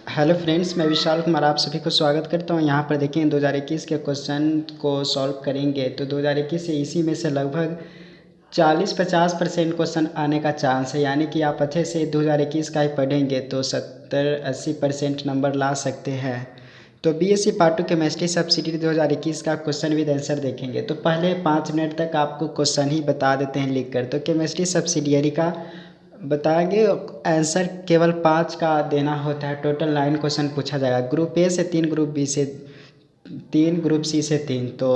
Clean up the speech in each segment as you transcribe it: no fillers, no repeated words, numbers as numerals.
Hello friends, मैं विशाल कुमार आप सभी को स्वागत करता हूं। यहां पर देखें 2021 के क्वेश्चन को सॉल्व करेंगे तो 2021 से इसी में से लगभग 40-50% क्वेश्चन आने का चांस है। यानी कि आप अच्छे से 2021 का ही पढ़ेंगे तो 70-80% नंबर ला सकते हैं। तो बीएससी पार्ट 2 केमिस्ट्री सब्सिडी 2021 का क्वेश्चन विद आंसर देखेंगे। तो पहले 5 मिनट तक आपको क्वेश्चन ही बता देते हैं लिखकर। तो केमिस्ट्री सब्सिडियरी का बताएंगे, आंसर केवल 5 का देना होता है। टोटल 9 क्वेश्चन पूछा जाएगा। ग्रुप ए से 3, ग्रुप बी से 3, ग्रुप सी से 3, तो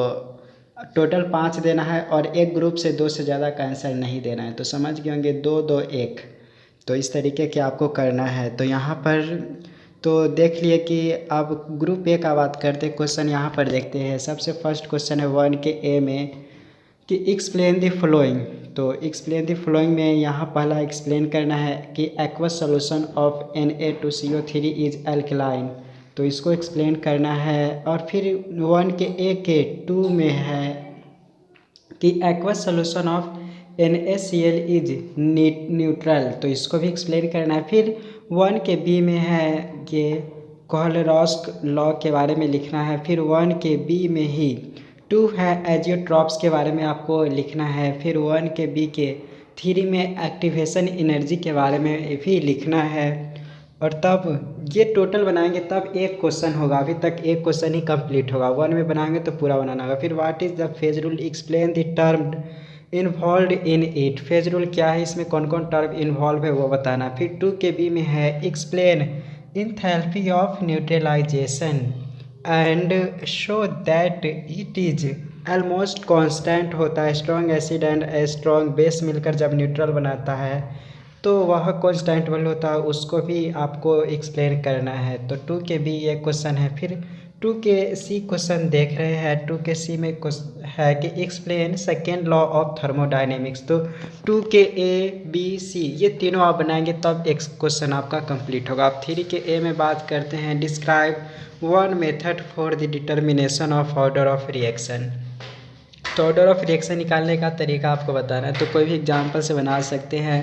टोटल 5 देना है और एक ग्रुप से 2 से ज़्यादा का आंसर नहीं देना है। तो समझ गए होंगे 2, 2, 1। तो इस तरीके के आपको करना है। तो यहाँ पर तो देख लिए कि अब ग्रुप ए का बात करते हैं। क्वेश्चन यहाँ पर देखते हैं। सबसे फर्स्ट क्वेश्चन है 1 के ए में कि एक्सप्लेन द फॉलोइंग। तो एक्सप्लेन द फॉलोइंग में यहाँ पहला एक्सप्लेन करना है कि aqueous solution of Na2CO3 is alkaline. तो इसको एक्सप्लेन करना है। और फिर 1 के ए के 2 में है कि aqueous solution of NaCl is neutral. तो इसको भी एक्सप्लेन करना है। फिर 1 के बी में है कि कोहलरॉस्क लॉ के बारे में लिखना है। फिर 1 के बी में ही 2 है एजियोट्रॉप्स के बारे में आपको लिखना है। फिर 1 के बी के 3 में एक्टिवेशन एनर्जी के बारे में भी लिखना है। और तब ये टोटल बनाएंगे तब एक क्वेश्चन होगा। अभी तक एक क्वेश्चन ही कंप्लीट होगा। 1 में बनाएंगे तो पूरा बनाना होगा। फिर what is the phase rule, explain the term involve in it. Phase rule क्या है, इसमें कौन कौन टर्म इन्वॉल्व है वो बताना। फिर 2 के बी में है explain enthalpy of neutralization and show that it is almost constant होता है। Strong acid and strong base मिलकर जब न्यूट्रल बनाता है तो वह कांस्टेंट वैल्यू होता है, उसको भी आपको एक्सप्लेन करना है। तो 2 के बी ये क्वेश्चन है। फिर 2 के सी क्वेश्चन देख रहे हैं। 2 के सी में है कि explain second law of thermodynamics. तो 2 के ए बी सी ये तीनों आप बनाएंगे तब एक क्वेश्चन आपका कंप्लीट होगा। आप 3 के ए में बात करते हैं describe one method for the determination of order of reaction. तो ऑर्डर ऑफ रिएक्शन निकालने का तरीका आपको बताना है। तो कोई भी एग्जाम्पल से बना सकते हैं।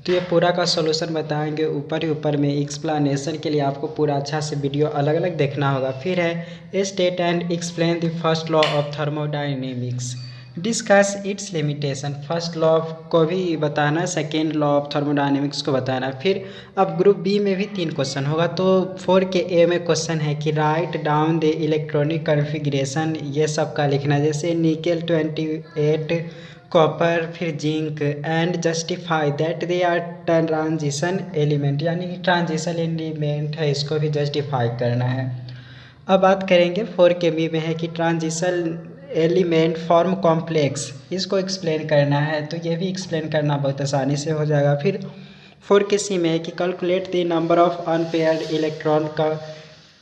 तो ये पूरा का सॉल्यूशन बताएंगे। ऊपर ही ऊपर में एक्सप्लेनेशन के लिए आपको पूरा अच्छा से वीडियो अलग अलग देखना होगा। फिर है state and explain the first law of thermodynamics, discuss it's limitation. First law को भी बताना, सेकेंड लॉ ऑफ थर्मोडायनेमिक्स को बताना। फिर अब ग्रुप बी में भी 3 क्वेश्चन होगा। तो 4 के ए में क्वेश्चन है कि write down the electronic configuration, ये सब का लिखना है। जैसे निकेल 28, कॉपर, फिर zinc and justify that they are transition element, यानी कि ट्रांजिशन एलिमेंट है, इसको भी जस्टिफाई करना है। अब बात करेंगे 4 के बी में है कि ट्रांजिशन एलिमेंट फॉर्म कॉम्प्लेक्स, इसको एक्सप्लेन करना है। तो ये भी एक्सप्लेन करना बहुत आसानी से हो जाएगा। फिर 4 के सी में है कि calculate the number of unpaired electron का,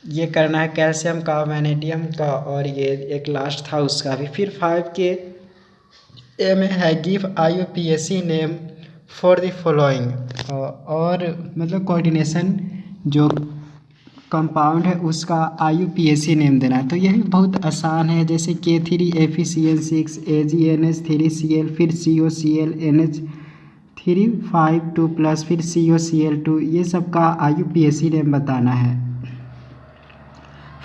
ये करना है कैल्शियम का, वैनेडियम का, और ये एक लास्ट था उसका भी। फिर 5 के ए में है give IUPAC name for the following, और मतलब कोऑर्डिनेशन जो कंपाउंड है उसका IUPAC नेम देना है। तो यह भी बहुत आसान है। जैसे K3FeCl6 AgNH3Cl, फिर COCl NH3 5 2+, फिर COCl2, ये सब का IUPAC नेम बताना है।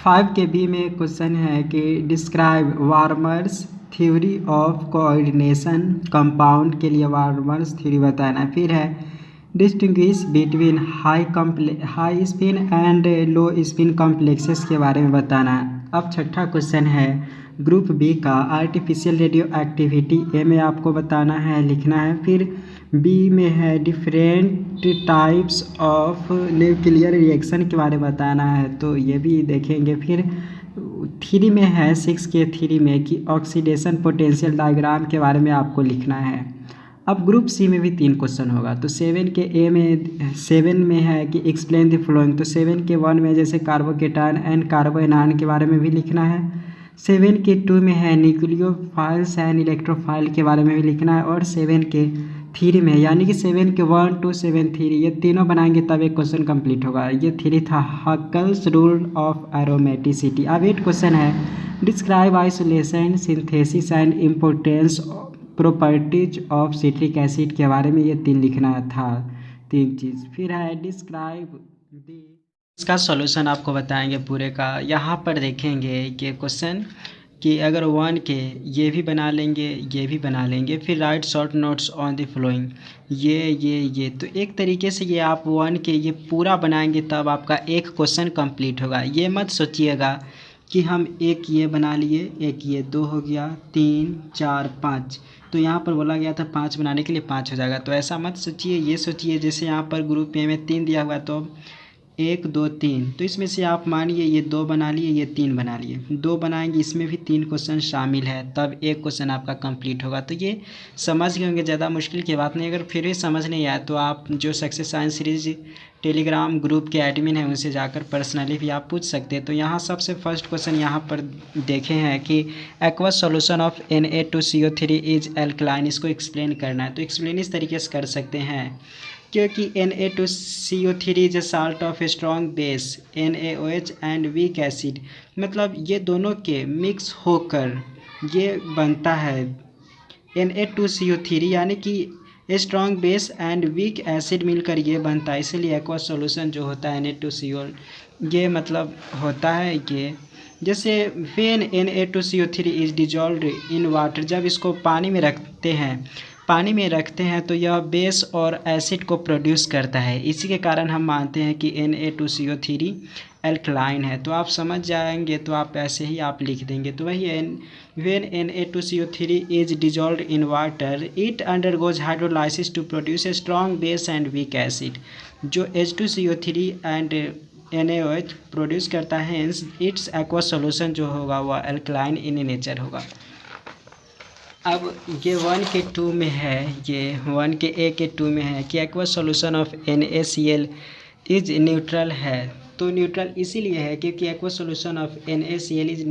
5 के बी में क्वेश्चन है कि describe warmers theory of coordination, compound के लिए वार्मर्स थ्योरी बताना है। फिर है distinguish between high spin and low spin complexes के बारे में बताना है। अब छठा क्वेश्चन है ग्रुप बी का आर्टिफिशियल रेडियो एक्टिविटी। ए में आपको बताना है, लिखना है। फिर बी में है different types of nuclear reaction के बारे में बताना है। तो ये भी देखेंगे। फिर 3 में है 6 के 3 में कि ऑक्सीडेशन पोटेंशियल डायग्राम के बारे में आपको लिखना है। अब ग्रुप सी में भी 3 क्वेश्चन होगा। तो 7 के ए में 7 में है कि एक्सप्लेन द फॉलोइंग। तो 7 के 1 में जैसे कार्बोकेटायन एंड कार्बोएनायन के बारे में भी लिखना है। 7 के 2 में है न्यूक्लियोफाइल्स एंड इलेक्ट्रोफाइल के बारे में भी लिखना है। और 7 के 3 में, यानी कि 7 के 1 2 7 3, ये तीनों बनाएंगे तब एक क्वेश्चन कंप्लीट होगा। ये 3 था हकल्स रूल ऑफ एरोमेटिसिटी। अब 8 क्वेश्चन है describe isolation, synthesis and importance properties of citric acid के बारे में ये 3 लिखना था, 3 चीज़। फिर है डिस्क्राइब दी इसका सॉल्यूशन आपको बताएंगे पूरे का। यहाँ पर देखेंगे कि क्वेश्चन कि अगर 1 के ये भी बना लेंगे, ये भी बना लेंगे, फिर right short notes on the following, ये तो एक तरीके से ये आप 1 के ये पूरा बनाएंगे तब आपका एक क्वेश्चन कंप्लीट होगा। ये मत सोचिएगा कि हम एक ये बना लिए, एक ये 2 हो गया, 3 4 5, तो यहाँ पर बोला गया था 5 बनाने के लिए 5 हो जाएगा। तो ऐसा मत सोचिए, ये सोचिए जैसे यहाँ पर ग्रुप ए में 3 दिया हुआ है तो 1 2 3, तो इसमें से आप मानिए ये 2 बना लिए, ये 3 बना लिए, 2 बनाएंगे इसमें भी 3 क्वेश्चन शामिल है, तब एक क्वेश्चन आपका कंप्लीट होगा। तो ये समझ गए होंगे, ज़्यादा मुश्किल की बात नहीं। अगर फिर भी समझ नहीं आया तो आप जो success science series Telegram group के एडमिन हैं उनसे जाकर पर्सनली भी आप पूछ सकते हैं। तो यहाँ सबसे फर्स्ट क्वेश्चन यहाँ पर देखे हैं कि aqueous solution of Na2CO3 is alkaline, इसको एक्सप्लेन करना है। तो एक्सप्लेन इस तरीके से कर सकते हैं क्योंकि Na2CO3 is a salt of A strong base NaOH and weak acid, मतलब ये दोनों के मिक्स होकर ये बनता है Na2CO3, यानी कि strong base and weak acid मिलकर ये बनता है। इसलिए एक्वस सॉल्यूशन जो होता है Na2CO ये मतलब होता है ये जैसे when Na2CO3 is dissolved in water, जब इसको पानी में रखते हैं तो यह बेस और एसिड को प्रोड्यूस करता है। इसी के कारण हम मानते हैं कि Na2CO3 एल्कलाइन है। तो आप समझ जाएंगे तो आप ऐसे ही आप लिख देंगे। तो वही when Na2CO3 is dissolved in water it undergoes hydrolysis to produce a strong base and weak acid, जो H2CO3 एंड NaOH प्रोड्यूस करता है। इट्स एक्वस सॉल्यूशन जो होगा वह एल्कलाइन इन नेचर होगा। अब ये 1 के 2 में है, ये 1 के A के 2 में है कि aqueous solution of NaCl is neutral है। तो न्यूट्रल इसीलिए है क्योंकि aqueous solution of NaCl is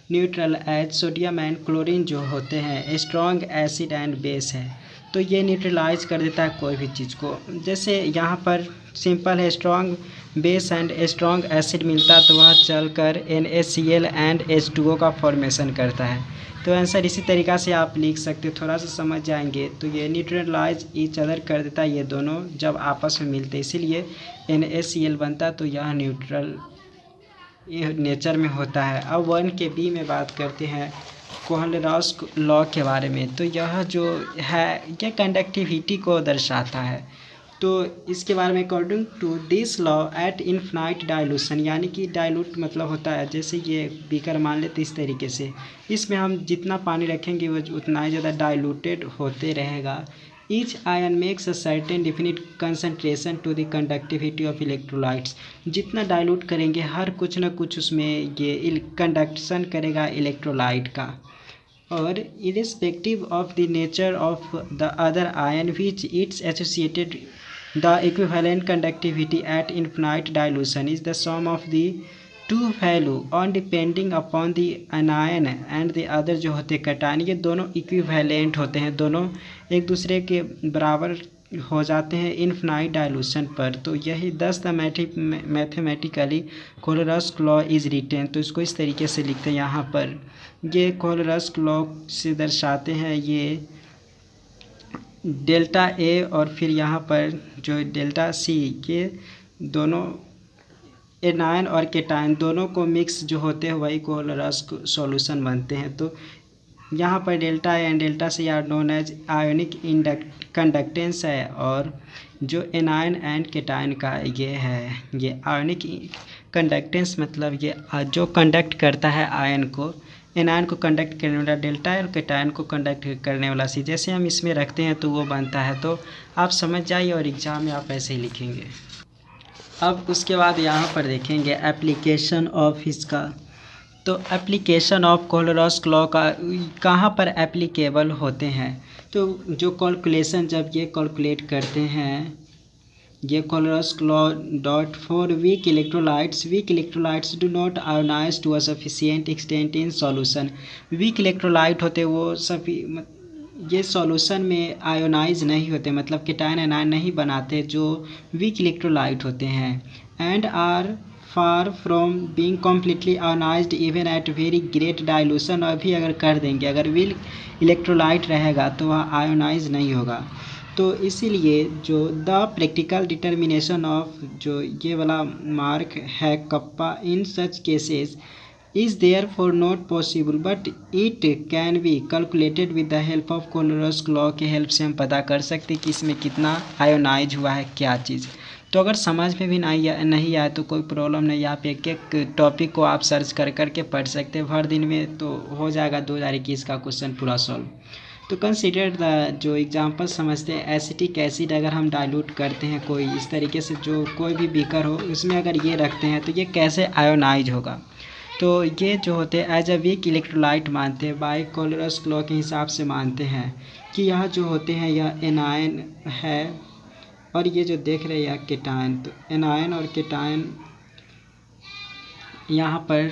neutral as sodium and chlorine जो होते हैं स्ट्रॉन्ग एसिड एंड बेस है। तो ये न्यूट्रलाइज कर देता है कोई भी चीज़ को। जैसे यहाँ पर सिंपल है, strong base and strong acid मिलता तो वह चलकर NaCl एंड H2O का फॉर्मेशन करता है। तो आंसर इसी तरीक़ा से आप लिख सकते हो, थोड़ा सा समझ जाएंगे तो ये न्यूट्रलाइज ईच अदर कर देता है, ये दोनों जब आपस में मिलते इसीलिए NaCl बनता, तो यह न्यूट्रल नेचर में होता है। अब 1 के B में बात करते हैं कोहलरॉस लॉ के बारे में। तो यह जो है यह कंडक्टिविटी को दर्शाता है। तो इसके बारे में according to this law at infinite dilution, यानी कि डाइल्यूट मतलब होता है जैसे ये बीकर मान लेते इस तरीके से, इसमें हम जितना पानी रखेंगे वो उतना ही ज़्यादा डाइल्यूटेड होते रहेगा। Each ion makes a certain definite concentration to the conductivity of electrolytes, जितना डाइल्यूट करेंगे हर कुछ ना कुछ उसमें ये कंडक्शन करेगा इलेक्ट्रोलाइट का। और irrespective of the nature of the other ion which it's associated the equivalent conductivity at infinite dilution is the sum of the two value on depending upon the anion and the other जो होते cation, ये दोनों equivalent होते हैं, दोनों एक दूसरे के बराबर हो जाते हैं इन्फिनाइट डाइल्यूशन पर। तो यही thus the mathematically Kohlrausch law is written. तो इसको इस तरीके से लिखते हैं, यहाँ पर ये कोहलरॉस लॉ से दर्शाते हैं ये डेल्टा ए और फिर यहाँ पर जो डेल्टा सी, के दोनों एनायन और केटायन दोनों को मिक्स जो होते हैं वही कोहलरॉस सॉल्यूशन बनते हैं। तो यहाँ पर delta A and delta C are known as ionic conductance है, और जो एनायन एंड केटायन का ये है ये आयोनिक कंडक्टेंस, मतलब ये जो कंडक्ट करता है आयन को, एनायन को कंडक्ट करने वाला डेल्टा है और केटायन को कंडक्ट करने वाला सी, जैसे हम इसमें रखते हैं तो वो बनता है। तो आप समझ जाइए और एग्ज़ाम में आप ऐसे ही लिखेंगे। अब उसके बाद यहाँ पर देखेंगे एप्लीकेशन ऑफ इसका। तो एप्लीकेशन ऑफ कोहलरॉस लॉ का कहाँ पर एप्लीकेबल होते हैं, तो जो कैलकुलेशन जब ये कैलकुलेट करते हैं ये Kohlrausch law dot for weak electrolytes do not ionize to a sufficient extent in solution. Weak electrolyte होते वो सभी ये सॉल्यूशन में आयोनाइज नहीं होते, मतलब केटायन एनायन नहीं बनाते जो वीक इलेक्ट्रोलाइट होते हैं, and are far from being completely ionized even at very great dilution. अभी अगर कर देंगे, अगर वीक इलेक्ट्रोलाइट रहेगा तो वह आयोनाइज नहीं होगा। तो इसीलिए जो द प्रैक्टिकल डिटर्मिनेशन ऑफ जो ये वाला मार्क है kappa in such cases is therefore not possible but it can be calculated with the help of Kohlrausch law के हेल्प से हम पता कर सकते हैं कि इसमें कितना आयोनाइज हुआ है क्या चीज़। तो अगर समझ में भी नहीं आया तो कोई प्रॉब्लम नहीं, यहाँ पे एक एक टॉपिक को आप सर्च कर करके पढ़ सकते हैं, हर दिन में तो हो जाएगा 2021 का क्वेश्चन पूरा सॉल्व। तो कंसीडर द जो एग्जांपल समझते हैं, एसिटिक एसिड अगर हम डाइल्यूट करते हैं कोई इस तरीके से, जो कोई भी बीकर हो उसमें अगर ये रखते हैं तो ये कैसे आयोनाइज होगा। तो ये जो होते हैं एज अ वीक इलेक्ट्रोलाइट मानते हैं, बाय कोलोरस लॉ के हिसाब से मानते हैं कि यह जो होते हैं यह एनायन है और ये जो देख रहे हैं यह केटायन। तो एनायन और केटायन यहाँ पर,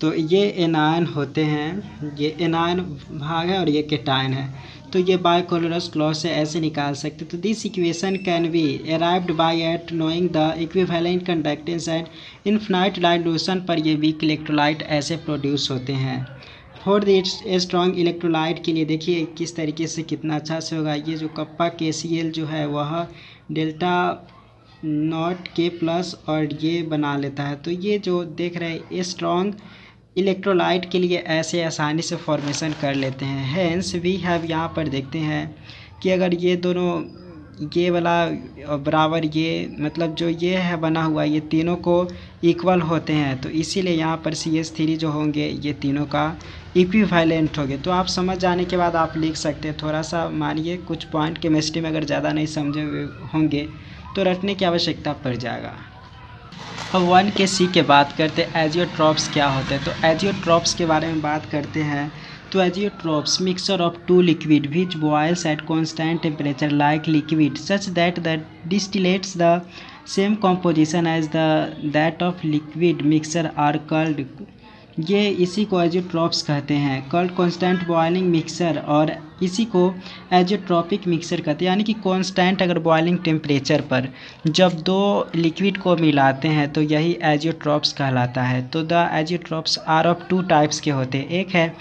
तो ये एनायन होते हैं, ये एनायन भाग है और ये केटायन है। तो ये बाय कोलोरस लॉ से ऐसे निकाल सकते। तो this equation can be arrived by at knowing the equivalent conductance and infinite dilution पर ये वीक इलेक्ट्रोलाइट ऐसे प्रोड्यूस होते हैं। फॉर द स्ट्रॉन्ग इलेक्ट्रोलाइट के लिए देखिए किस तरीके से कितना अच्छा से होगा। ये जो कप्पा KCl जो है वह डेल्टा नॉट K प्लस और ये बना लेता है। तो ये जो देख रहे हैं स्ट्रॉन्ग इलेक्ट्रोलाइट के लिए ऐसे आसानी से फॉर्मेशन कर लेते हैं। हैंस वी हैव, यहाँ पर देखते हैं कि अगर ये दोनों ये वाला बराबर ये मतलब जो ये है बना हुआ ये तीनों को इक्वल होते हैं, तो इसीलिए यहाँ पर CH3 जो होंगे ये तीनों का इक्विवेलेंट होंगे। तो आप समझ जाने के बाद आप लिख सकते हैं। थोड़ा सा मानिए कुछ पॉइंट केमिस्ट्री में अगर ज़्यादा नहीं समझे होंगे तो रटने की आवश्यकता पड़ जाएगा। अब 1 के C के बात करते हैं, एजियोट्रॉप्स क्या होते हैं। तो एजियोट्रॉप्स के बारे में बात करते हैं। तो azeotropes mixture of two liquid which boils at constant temperature like liquid such that the distillates the same composition as the that of liquid mixture are called, ये इसी को एजियोट्रॉप्स कहते हैं। कॉल्ड कॉन्स्टेंट बॉइलिंग मिक्सचर, और इसी को azeotropic mixture कहते हैं। यानी कि कॉन्स्टेंट अगर बॉइलिंग टेम्परेचर पर जब दो लिक्विड को मिलाते हैं तो यही एजियोट्रॉप्स कहलाता है। तो the azeotropes are of two types के होते हैं। एक है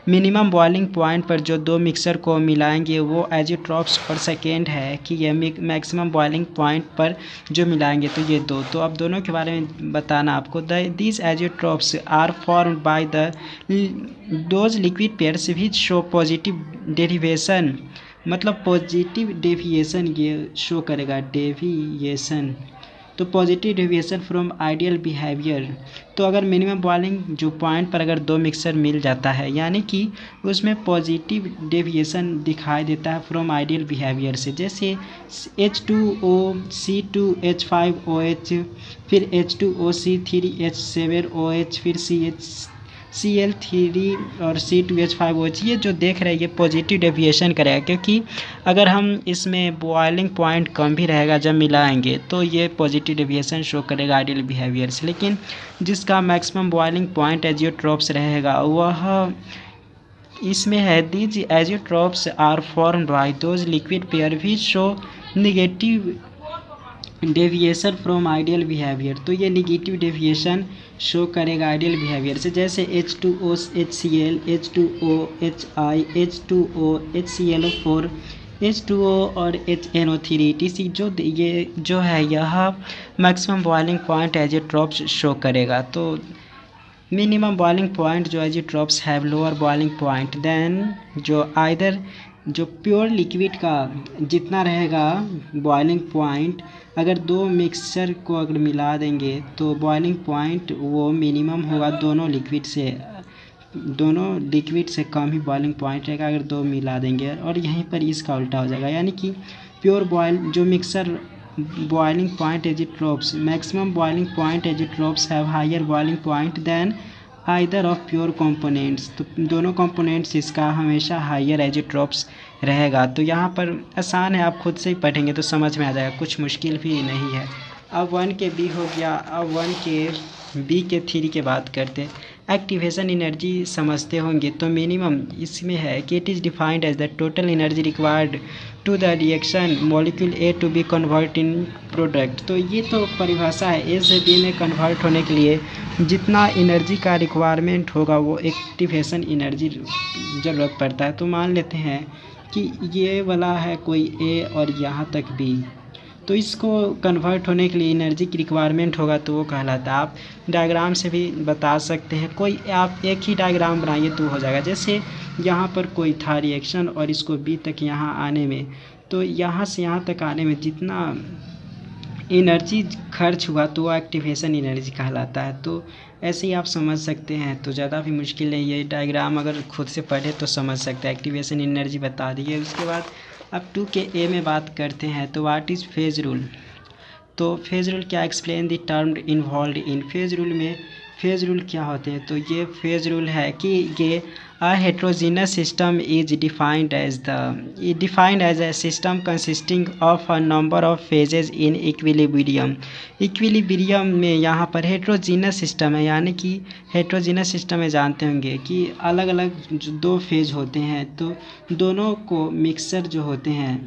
मिनिमम बॉइलिंग पॉइंट पर जो दो मिक्सर को मिलाएंगे वो एजियोट्रॉप्स, और सेकेंड है कि ये मैक्सिमम बॉइलिंग पॉइंट पर जो मिलाएंगे तो ये दो। तो अब दोनों के बारे में बताना आपको। This azeotropes are formed by the those liquid pairs which show positive derivation, मतलब पॉजिटिव डेविएशन ये शो करेगा, डेविएशन तो positive deviation from ideal behaviour. तो अगर मिनिमम बॉइलिंग जो पॉइंट पर अगर दो मिक्सर मिल जाता है यानी कि उसमें पॉजिटिव डेविएशन दिखाई देता है फ्रॉम आइडियल बिहेवियर से, जैसे H2O C2H5OH, फिर H2O C3H7OH, फिर Cl3 और C2H5OH। ये जो देख रहे हैं ये पॉजिटिव डेविएशन करेगा, क्योंकि अगर हम इसमें बॉइलिंग पॉइंट कम भी रहेगा जब मिलाएंगे तो ये पॉजिटिव डेविएशन शो करेगा आइडियल बिहेवियर से। लेकिन जिसका मैक्सिमम बॉइलिंग पॉइंट एजियोट्रॉप्स रहेगा वह इसमें है। These azeotropes are formed by those liquid pair which show negative deviation from ideal behaviour. तो ये निगेटिव डेविएशन शो करेगा आइडियल बिहेवियर से, जैसे H2O HCl, H2O HI, H2O HClO4, H2O और HNO3 etc। जो ये जो है यह maximum boiling point azeotropes show करेगा। तो मिनिमम बॉइलिंग पॉइंट जो azeotropes have lower boiling point than जो आइदर जो प्योर लिक्विड का जितना रहेगा बॉइलिंग पॉइंट, अगर दो मिक्सचर को अगर मिला देंगे तो बॉइलिंग पॉइंट वो मिनिमम होगा दोनों लिक्विड से कम ही बॉइलिंग पॉइंट रहेगा अगर दो मिला देंगे, और यहीं पर इसका उल्टा हो जाएगा। यानी कि प्योर बॉयल जो mixer boiling point azeotropes maximum boiling point azeotropes have higher boiling point than either of pure components. तो दोनों कंपोनेंट्स इसका हमेशा हायर एजियोट्रॉप्स रहेगा। तो यहाँ पर आसान है, आप खुद से ही पढ़ेंगे तो समझ में आ जाएगा, कुछ मुश्किल भी नहीं है। अब 1 के B हो गया। अब 1 के B के 3 के बात करते हैं। एक्टिवेशन एनर्जी समझते होंगे। तो मिनिमम इसमें है कि it is defined as the total energy required to the reaction molecule A to be convert in product. तो ये तो परिभाषा है, A से B में कन्वर्ट होने के लिए जितना एनर्जी का रिक्वायरमेंट होगा वो एक्टिवेशन एनर्जी ज़रूरत पड़ता है। तो मान लेते हैं कि ये वाला है कोई ए और यहाँ तक बी, तो इसको कन्वर्ट होने के लिए एनर्जी की रिक्वायरमेंट होगा तो वो कहलाता है। आप डायग्राम से भी बता सकते हैं, कोई आप एक ही डायग्राम बनाइए तो हो जाएगा। जैसे यहाँ पर कोई था रिएक्शन और इसको बी तक यहाँ आने में, तो यहाँ से यहाँ तक आने में जितना एनर्जी खर्च हुआ तो वो एक्टिवेशन एनर्जी कहलाता है। तो ऐसे ही आप समझ सकते हैं, तो ज़्यादा भी मुश्किल नहीं, ये डायग्राम अगर खुद से पढ़े तो समझ सकते हैं। एक्टिवेशन एनर्जी बता दिए। उसके बाद अब 2 में बात करते हैं। तो व्हाट इज़ फेज रूल। तो फेज रूल क्या, explain the term involve in. Phase rule में फेज रूल क्या होते हैं, तो ये फेज रूल है कि ये a heterogeneous system is defined as a system consisting of a number of phases in equilibrium। Equilibrium में यहाँ पर हेट्रोजीनस सिस्टम है, यानी कि हेट्रोजीनस सिस्टम में जानते होंगे कि अलग अलग जो 2 फेज होते हैं, तो दोनों को मिक्सर जो होते हैं,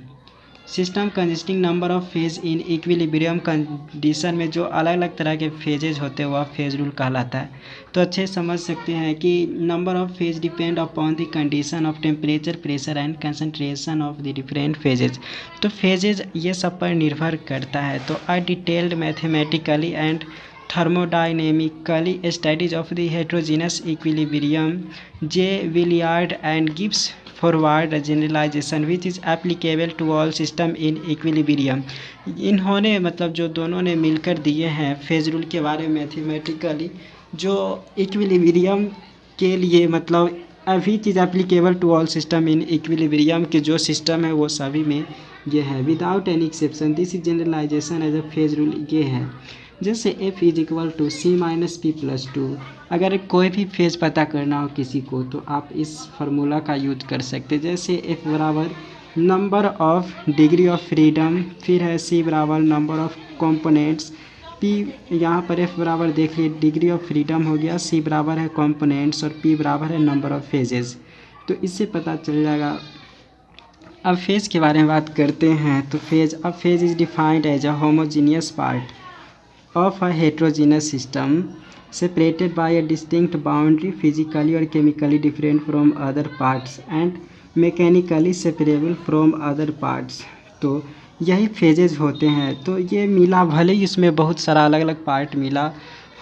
system consisting number of phase in equilibrium condition में जो अलग अलग तरह के फेजेज होते हैं वह फेज रूल कहलाता है। तो अच्छे समझ सकते हैं कि number of phase depend upon the condition of temperature, pressure and concentration of the different phases. तो फेजेज ये सब पर निर्भर करता है। तो a detailed mathematically and thermodynamically studies of the heterogeneous equilibrium J. Williard and gives forward generalization which is applicable to all system in equilibrium। इन्होंने मतलब जो दोनों ने मिलकर दिए हैं फेज रूल के बारे में मैथमेटिकली, जो इक्विलिब्रियम के लिए मतलब अभी चीज़ applicable to all system in equilibrium के जो सिस्टम है वो सभी में ये है, without any exception. This is generalization as a phase rule ये है। जैसे f is equal to c minus P plus 2। अगर कोई भी फेज पता करना हो किसी को तो आप इस फार्मूला का यूज कर सकते हैं। जैसे f बराबर number of degree of freedom, फिर है c बराबर नंबर ऑफ कंपोनेंट्स, p यहाँ पर f बराबर देखिए डिग्री ऑफ फ्रीडम हो गया, c बराबर है कंपोनेंट्स और p बराबर है नंबर ऑफ फेजेस। तो इससे पता चल जाएगा। अब फेज के बारे में बात करते हैं। तो phase is defined as a homogeneous part of a heterogeneous system separated by a distinct boundary, physically or chemically different from other parts and mechanically separable from other parts। तो यही फेजेज होते हैं। तो ये मिला, भले ही इसमें बहुत सारा अलग अलग पार्ट मिला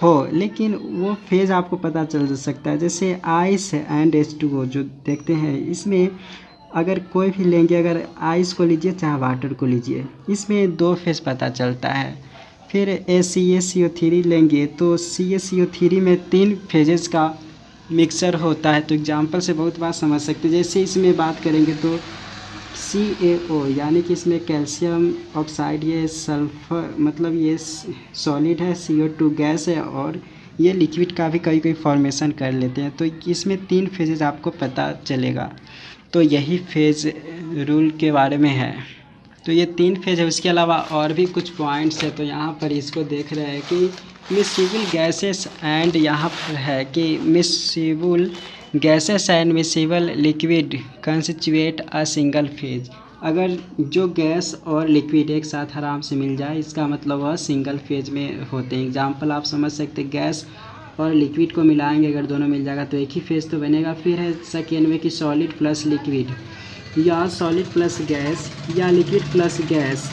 हो, लेकिन वो फेज आपको पता चल सकता है। जैसे आइस एंड H2O जो देखते हैं, इसमें अगर कोई भी लेंगे, अगर आइस को लीजिए चाहे वाटर को लीजिए, इसमें 2 फेज पता चलता है। फिर ACaCO3 लेंगे तो CaCO3 में 3 फेजेस का मिक्सर होता है। तो एग्जांपल से बहुत बात समझ सकते हैं। जैसे इसमें बात करेंगे तो CaO यानी कि इसमें कैल्शियम ऑक्साइड, ये सल्फर मतलब ये सॉलिड है, CO2 गैस है और ये लिक्विड का भी कई फॉर्मेशन कर लेते हैं। तो इसमें 3 फेजेस आपको पता चलेगा। तो यही फेज रूल के बारे में है। तो ये 3 फेज है। उसके अलावा और भी कुछ पॉइंट्स है। तो यहाँ पर इसको देख रहे हैं कि मिसिबल गैसेस एंड यहाँ पर है कि miscible gases and miscible liquid constitute a single phase. अगर जो गैस और लिक्विड एक साथ आराम से मिल जाए, इसका मतलब वह सिंगल फेज में होते हैं। एग्जाम्पल आप समझ सकते हैं, गैस और लिक्विड को मिलाएंगे, अगर दोनों मिल जाएगा तो एक ही फेज तो बनेगा। फिर है सेकेंड में कि सॉलिड प्लस लिक्विड या सॉलिड प्लस गैस या liquid plus gas,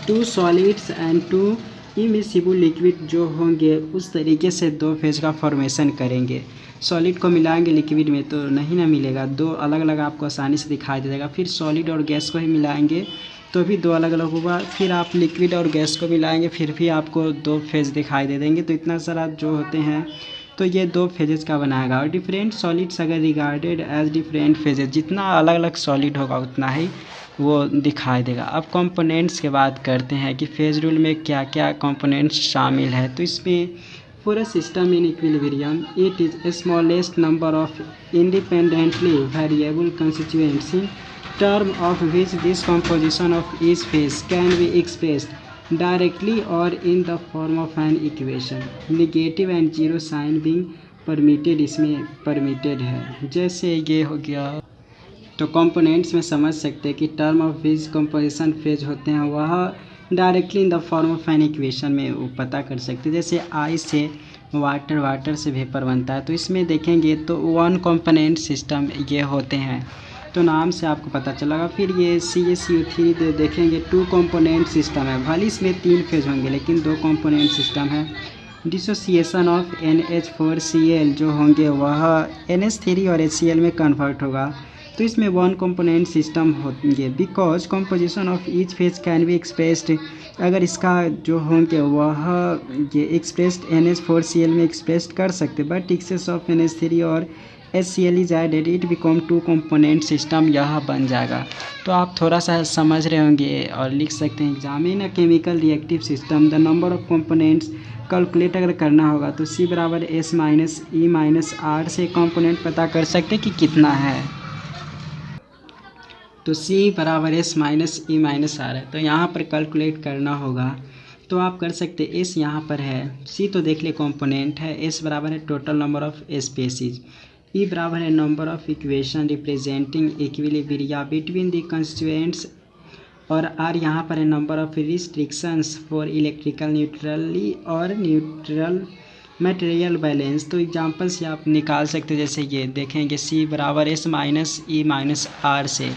2 solids and 2 immiscible liquid जो होंगे उस तरीके से 2 फेज का फॉर्मेशन करेंगे। सॉलिड को मिलाएंगे लिक्विड में तो नहीं ना मिलेगा, 2 अलग अलग आपको आसानी से दिखाई दे जाएगा। फिर सॉलिड और गैस को ही मिलाएंगे तो भी 2 अलग अलग होगा। फिर आप लिक्विड और गैस को मिलाएंगे फिर भी आपको 2 फेज दिखाई दे देंगे। तो इतना सारा जो होते हैं तो ये 2 फेजेस का बनाएगा। और डिफरेंट सॉलिड्स अगर रिगार्डेड एज डिफरेंट फेजेस, जितना अलग अलग सॉलिड होगा उतना ही वो दिखाई देगा। अब कंपोनेंट्स की बात करते हैं कि फेज रूल में क्या क्या कंपोनेंट्स शामिल है। तो इसमें पूरा system in equilibrium it is smallest number of independently variable constituents in term of which this composition of each phase can be expressed directly और in the form of an equation, negative and zero sign being permitted, इसमें permitted है। जैसे ये हो गया। तो components में समझ सकते हैं कि term of which composition phase होते हैं वह directly in the form of an equation में वो पता कर सकते हैं। जैसे आइस से वाटर, वाटर से वेपर बनता है। तो इसमें देखेंगे तो 1 कंपोनेंट सिस्टम ये होते हैं। तो नाम से आपको पता चलेगा। फिर ये CaCO3 देखेंगे 2 कंपोनेंट सिस्टम है, भले इसमें 3 फेज होंगे लेकिन 2 कंपोनेंट सिस्टम है। डिसोसिएशन ऑफ NH4Cl जो होंगे वह NH3 और HCl में कन्वर्ट होगा, तो इसमें 1 कंपोनेंट सिस्टम होंगे। Because composition of each phase can be expressed, अगर इसका जो होंगे वह ये एक्सप्रेस्ड NH4Cl में एक्सप्रेस्ड कर सकते, बट एक्सेस ऑफ NH3 और HCl is added it become 2 component system, यह बन जाएगा। तो आप थोड़ा सा समझ रहे होंगे और लिख सकते हैं exam in a chemical reactive system the number of components calculate अगर करना होगा तो C बराबर S minus E minus R से कंपोनेंट पता कर सकते कि कितना है। तो C बराबर S minus E minus R है, तो यहाँ पर कैलकुलेट करना होगा तो आप कर सकते। S यहाँ पर है, C तो देख ले कंपोनेंट है, S बराबर है total number of species, E बराबर है number of equation representing equilibria between the constituents, और R यहाँ पर है number of restrictions for electrical neutrally और न्यूट्रल मटेरियल बैलेंस। तो एग्जांपल से आप निकाल सकते, जैसे ये देखेंगे C बराबर S minus E minus R से,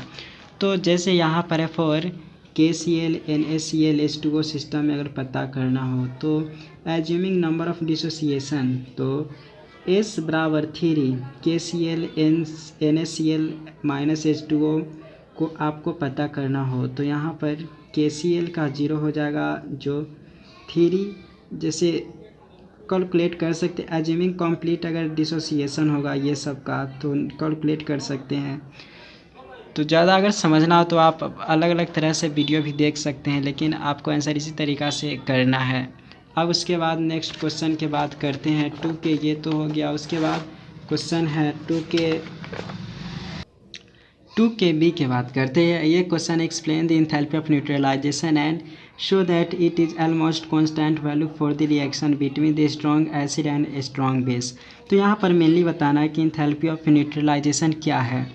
तो जैसे यहाँ पर है for KCl NaCl H2O system में अगर पता करना हो तो एज्यूमिंग नंबर ऑफ डिसोसिएशन, तो S बराबर 3 KCl NaCl माइनस H2O को आपको पता करना हो तो यहाँ पर KCl का 0 हो जाएगा, जो 3 जैसे कैलकुलेट कर सकते। एज्यूमिंग कंप्लीट अगर डिसोसिएशन होगा ये सब का तो कैलकुलेट कर सकते हैं। तो ज़्यादा अगर समझना हो तो आप अलग अलग तरह से वीडियो भी देख सकते हैं, लेकिन आपको आंसर इसी तरीक़ा से करना है। अब उसके बाद नेक्स्ट क्वेश्चन के बाद करते हैं 2K, ये तो हो गया। उसके बाद क्वेश्चन है 2KB के बात करते हैं। ये question explain the enthalpy of neutralization and show that it is almost constant value for the reaction between the strong acid and strong base. तो यहाँ पर मेनली बताना है कि एंथैल्पी ऑफ न्यूट्रलाइजेशन क्या है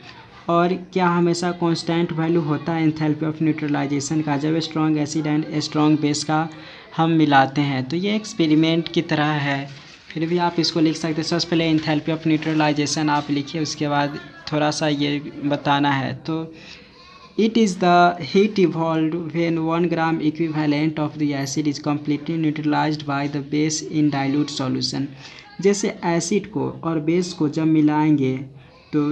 और क्या हमेशा कांस्टेंट वैल्यू होता है एंथैल्पी ऑफ न्यूट्रलाइजेशन का जब strong acid and strong base का हम मिलाते हैं। तो ये एक्सपेरिमेंट की तरह है, फिर भी आप इसको लिख सकते हैं। सबसे पहले एंथैल्पी ऑफ न्यूट्रलाइजेशन आप लिखिए, उसके बाद थोड़ा सा ये बताना है। तो it is the heat evolve when 1 gram equivalent of the acid is completely neutralised by the base in dilute solution. जैसे एसिड को और बेस को जब मिलाएंगे तो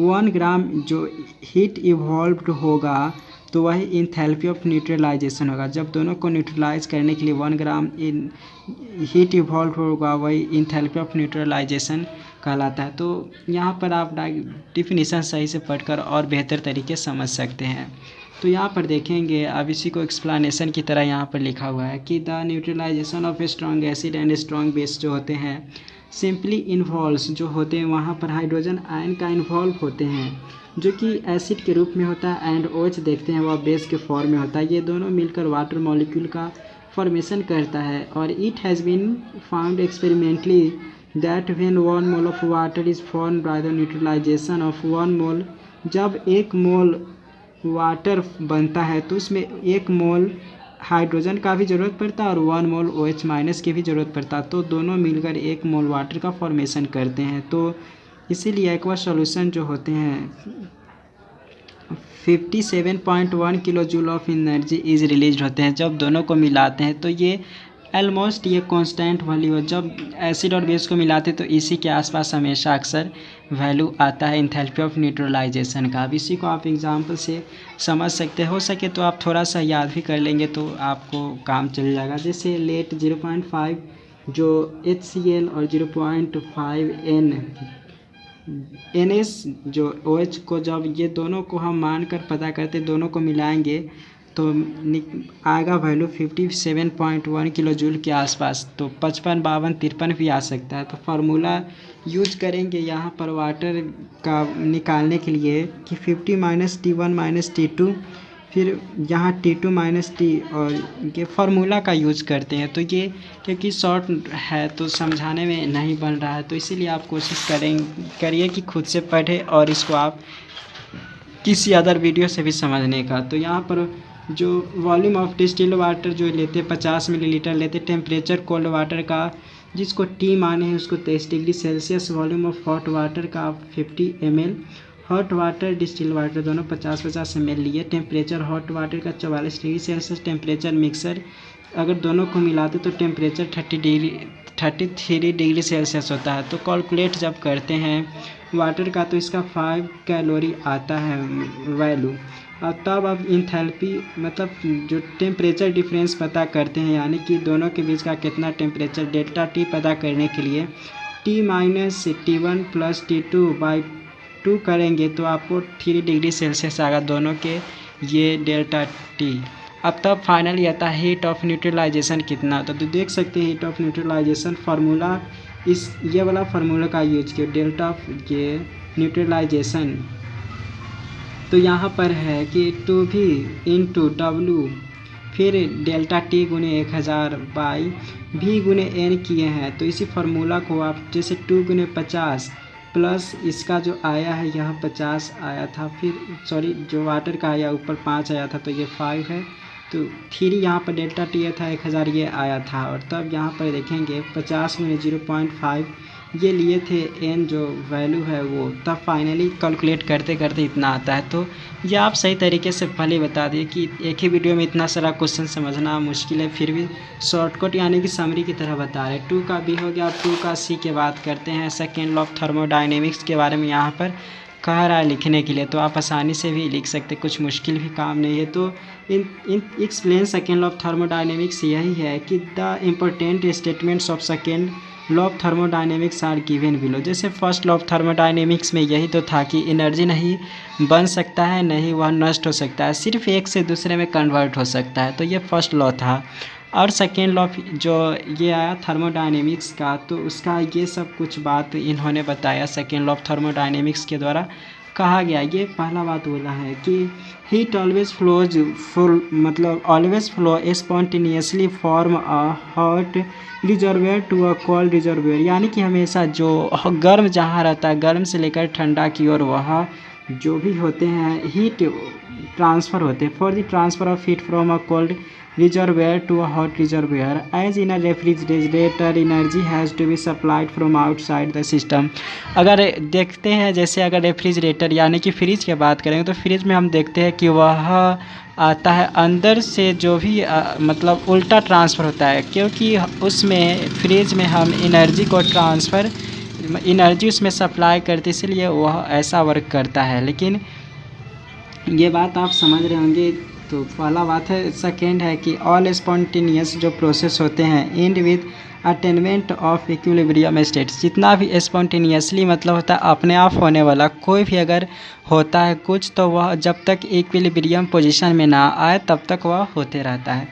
1 ग्राम जो हीट इवॉल्व्ड होगा तो वही एंथैल्पी ऑफ न्यूट्रलाइजेशन होगा। जब दोनों को न्यूट्रलाइज करने के लिए 1 ग्राम इन हीट इवॉल्व होगा वही एंथैल्पी ऑफ न्यूट्रलाइजेशन कहलाता है। तो यहाँ पर आप डिफिनीशन सही से पढ़कर और बेहतर तरीके समझ सकते हैं। तो यहाँ पर देखेंगे, अब इसी को एक्सप्लेनेशन की तरह यहाँ पर लिखा हुआ है कि the neutralization of strong acid and strong base जो होते हैं सिंपली इन्वॉल्व्स जो होते हैं वहाँ पर हाइड्रोजन आयन का इन्वॉल्व होते हैं जो कि एसिड के रूप में होता है, एंड OH देखते हैं वह बेस के फॉर्म में होता है। ये दोनों मिलकर वाटर मॉलिक्यूल का फॉर्मेशन करता है। और it has been found experimentally that when 1 mole of water is formed by the neutralization of 1 mole, जब 1 मोल वाटर बनता है तो उसमें 1 मोल हाइड्रोजन का भी ज़रूरत पड़ता है और 1 मोल OH माइनस की भी ज़रूरत पड़ता है, तो दोनों मिलकर 1 मोल वाटर का फॉर्मेशन करते हैं। तो इसीलिए एक्वा सॉल्यूशन जो होते हैं 57.1 kilo joule of energy is release होते हैं जब दोनों को मिलाते हैं। तो ये ऑलमोस्ट ये कांस्टेंट वैल्यू है। जब एसिड और बेस को मिलाते हैं तो इसी के आसपास हमेशा अक्सर वैल्यू आता है एंथैल्पी ऑफ न्यूट्रलाइजेशन का। अब इसी को आप एग्जांपल से समझ सकते हो सके तो आप थोड़ा सा याद भी कर लेंगे तो आपको काम चल जाएगा। जैसे लेट 0.5 जो HCl और 0.5 NS जो OH को जब ये दोनों को हम मानकर पता करते दोनों को मिलाएंगे तो आएगा वैल्यू 57.1 किलो जूल के आसपास। तो 55, 52, 53 भी आ सकता है। तो फार्मूला यूज करेंगे यहाँ पर वाटर का निकालने के लिए कि 50 - T1 - T2, फिर यहाँ T2 - T, और ये फार्मूला का यूज करते हैं। तो ये क्योंकि शॉर्ट है तो समझाने में नहीं बन रहा है, तो इसीलिए आप कोशिश करिए कि खुद से पढ़े और इसको आप किसी अदर वीडियो से भी समझने का। तो यहाँ पर जो वॉल्यूम ऑफ डिस्टिल्ड वाटर जो लेते 50 मिलीलीटर लेते, टेम्परेचर कोल्ड वाटर का जिसको T माने हैं उसको 23 degree Celsius, volume of hot water का 50 ml, hot water distil water दोनों 50-50 ml लिए। टेम्परेचर हॉट वाटर का 44 डिग्री सेल्सियस, टेम्परेचर मिक्सर अगर दोनों को मिलाते तो टेम्परेचर 33 डिग्री सेल्सियस होता है। तो कैलकुलेट जब करते हैं वाटर का तो इसका 5 कैलोरी आता है वैल्यू। और तब अब इंथैल्पी मतलब जो टेम्परेचर डिफरेंस पता करते हैं, यानी कि दोनों के बीच का कितना टेम्परेचर डेल्टा टी पता करने के लिए T-T1 + T2/2 करेंगे तो आपको 3 डिग्री सेल्सियस आएगा दोनों के ये डेल्टा टी। अब तब फाइनली आता है हीट ऑफ न्यूट्रलाइजेशन कितना होता है। तो देख सकते हैं हीट ऑफ न्यूट्रलाइजेशन फार्मूला ये वाला फार्मूला का यूज किया, डेल्टा ऑफ ये न्यूट्रलाइजेशन। तो यहाँ पर है कि 2V × W फिर डेल्टा टी गुने 1000/V/N किए हैं। तो इसी फार्मूला को आप जैसे 2 × 50 प्लस इसका जो आया है यहाँ 50 आया था, फिर सॉरी जो वाटर का आया ऊपर 5 आया था तो ये 5 है, तो 3 यहाँ पर डेल्टा टी था 1000 ये आया था। और तब यहाँ पर देखेंगे 50 × 0.5 ये लिए थे n जो वैल्यू है वो, तब फाइनली कैलकुलेट करते करते इतना आता है। तो ये आप सही तरीके से पहले बता दिए कि एक ही वीडियो में इतना सारा क्वेश्चन समझना मुश्किल है, फिर भी शॉर्टकट यानी कि समरी की तरह बता रहे। 2 का B हो गया। 2 का C के बात करते हैं। सेकेंड लॉ ऑफ थर्मोडायनेमिक्स के बारे में यहाँ पर कह रहा है लिखने के लिए, तो आप आसानी से भी लिख सकते, कुछ मुश्किल भी काम नहीं है। तो in explain second law of thermodynamics यही है कि the important statements of second law of thermodynamics are given below. जैसे फर्स्ट लॉ ऑफ थर्मोडायनेमिक्स में यही तो था कि एनर्जी नहीं बन सकता है, नहीं वह नष्ट हो सकता है, सिर्फ एक से दूसरे में कन्वर्ट हो सकता है। तो ये फर्स्ट लॉ था। और सेकेंड लॉ जो ये आया थर्मोडायनेमिक्स का, तो उसका ये सब कुछ बात इन्होंने बताया सेकेंड लॉ ऑफ थर्मोडायनेमिक्स के द्वारा कहा गया। ये पहला बात बोला है कि हीट ऑलवेज फ्लोज मतलब always flow spontaneously from a hot reservoir to a cold reservoir, यानी कि हमेशा जो गर्म जहाँ रहता है, गर्म से लेकर ठंडा की ओर वहाँ जो भी होते हैं हीट ट्रांसफ़र होते हैं। For the transfer of heat from a cold reservoir to a hot reservoir, as in a refrigerator energy has to be supplied from outside the system। अगर देखते हैं जैसे अगर रेफ्रिजरेटर यानी कि फ्रिज की बात करेंगे तो फ्रिज में हम देखते हैं कि वह आता है अंदर से जो भी मतलब उल्टा ट्रांसफ़र होता है, क्योंकि उसमें फ्रिज में हम एनर्जी को ट्रांसफ़र एनर्जी उसमें सप्लाई करते, इसलिए वह ऐसा वर्क करता है। लेकिन ये बात आप समझ रहे होंगे। तो पहला बात है। सेकेंड है कि ऑल स्पॉन्टेनियस जो प्रोसेस होते हैं and with attainment of equilibrium states, जितना भी स्पॉन्टेनियसली मतलब होता है अपने आप होने वाला कोई भी अगर होता है कुछ, तो वह जब तक इक्विलिब्रियम पोजीशन में ना आए तब तक वह होते रहता है।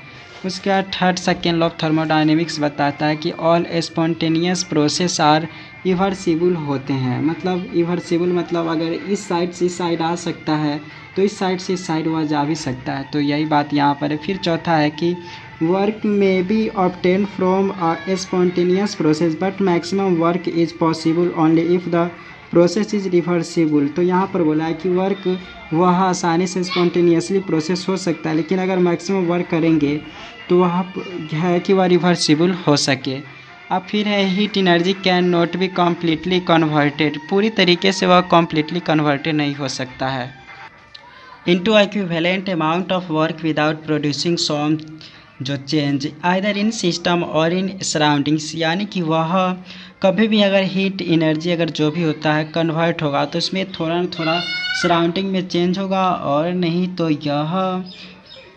उसके बाद third second law of thermodynamics बताता है कि all spontaneous process are reversible होते हैं। मतलब रिवर्सिबल मतलब अगर इस साइड से इस साइड आ सकता है तो इस साइड से इस साइड वह जा भी सकता है। तो यही बात यहाँ पर है। फिर चौथा है कि वर्क में B obtain from a spontaneous process but maximum work is possible only if the process is reversible. तो यहाँ पर बोला है कि वर्क वह आसानी से स्पॉन्टेनियसली प्रोसेस हो सकता है, लेकिन अगर मैक्सिमम वर्क करेंगे तो वह है कि वह रिवर्सिबल हो सके। अब फिर है heat energy can not be completely converted, पूरी तरीके से वह कम्प्लीटली कन्वर्टेड नहीं हो सकता है into equivalent amount of work without producing some जो चेंज आइदर इन सिस्टम और इन सराउंडिंग्स, यानी कि वह कभी भी अगर हीट एनर्जी अगर जो भी होता है कन्वर्ट होगा तो उसमें थोड़ा न थोड़ा सराउंडिंग में चेंज होगा, और नहीं तो यह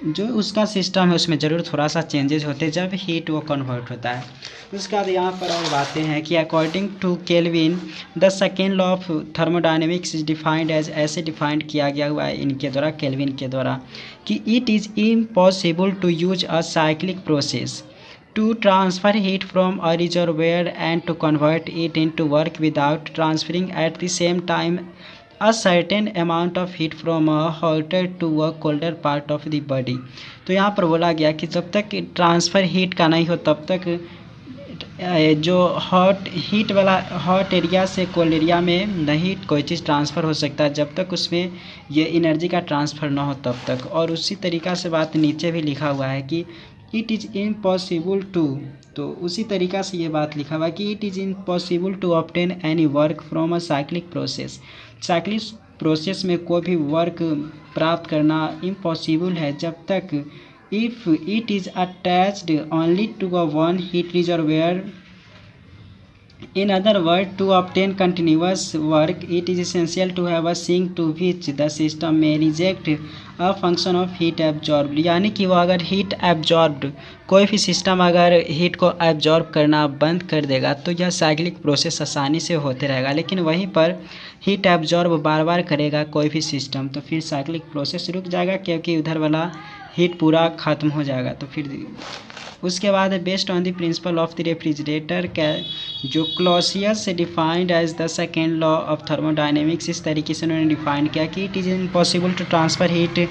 जो उसका सिस्टम है उसमें ज़रूर थोड़ा सा चेंजेस होते हैं जब हीट वो कन्वर्ट होता है। उसके बाद यहाँ पर और बातें हैं कि according to Kelvin the second law of thermodynamics is defined as, ऐसे डिफाइंड किया गया हुआ है इनके द्वारा केल्विन के द्वारा कि it is impossible to use a cyclic process to transfer heat from a reservoir and to convert it into work without transferring at the same time a certain amount of heat from a hotter to a colder part of the body। तो यहाँ पर बोला गया कि जब तक transfer heat का नहीं हो तब तक जो हॉट हीट वाला हॉट एरिया से कोल्ड एरिया में नहीं कोई चीज़ ट्रांसफ़र हो सकता है जब तक उसमें ये एनर्जी का ट्रांसफ़र ना हो तब तक। और उसी तरीक़ा से बात नीचे भी लिखा हुआ है कि इट इज़ इम्पॉसिबल टू, तो उसी तरीक़ा से ये बात लिखा हुआ है कि it is impossible to obtain any work from a cyclic process. Cyclic process में कोई भी वर्क प्राप्त करना इम्पॉसिबल है जब तक if it is attached only to a one heat reservoir. In other words, to obtain continuous work, it is essential to have a sink to which the system may reject a function of heat absorbed. यानी कि वो अगर heat absorbed कोई भी system अगर heat को absorb करना बंद कर देगा तो यह साइक्लिक प्रोसेस आसानी से होते रहेगा. लेकिन वहीं पर हीट एब्जॉर्ब बार बार करेगा कोई भी सिस्टम तो फिर साइक्लिक प्रोसेस रुक जाएगा क्योंकि उधर वाला हीट पूरा ख़त्म हो जाएगा. तो फिर उसके बाद है based on the principle of the refrigerator जो क्लॉसियस से defined as the second law of thermodynamics. इस तरीके से उन्होंने डिफाइन किया कि it is impossible to transfer heat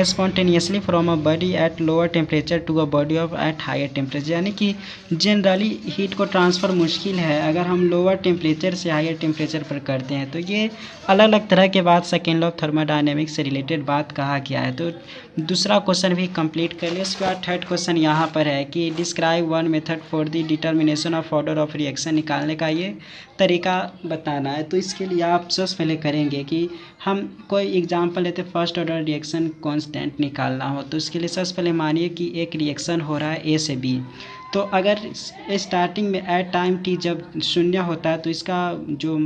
spontaneously from a body at lower temperature to a body of at higher temperature. यानी कि जनरली हीट को ट्रांसफ़र मुश्किल है अगर हम लोअर टेम्परेचर से हायर टेम्परेचर पर करते हैं. तो ये अलग अलग तरह के बाद सेकेंड लॉ ऑफ थर्मोडायनेमिक्स से रिलेटेड बात कहा गया है. तो दूसरा क्वेश्चन भी कंप्लीट कर लिया. उसके बाद थर्ड क्वेश्चन यहाँ पर है कि describe one method for the determination of order of reaction. निकालने का ये तरीका बताना है. तो इसके लिए आप सबसे पहले करेंगे कि हम कोई एग्जांपल लेते फर्स्ट ऑर्डर रिएक्शन कांस्टेंट निकालना हो तो इसके लिए सबसे पहले मानिए कि एक रिएक्शन हो रहा है ए से बी. तो अगर स्टार्टिंग में एट टाइम टी जब शून्य होता है तो इसका जो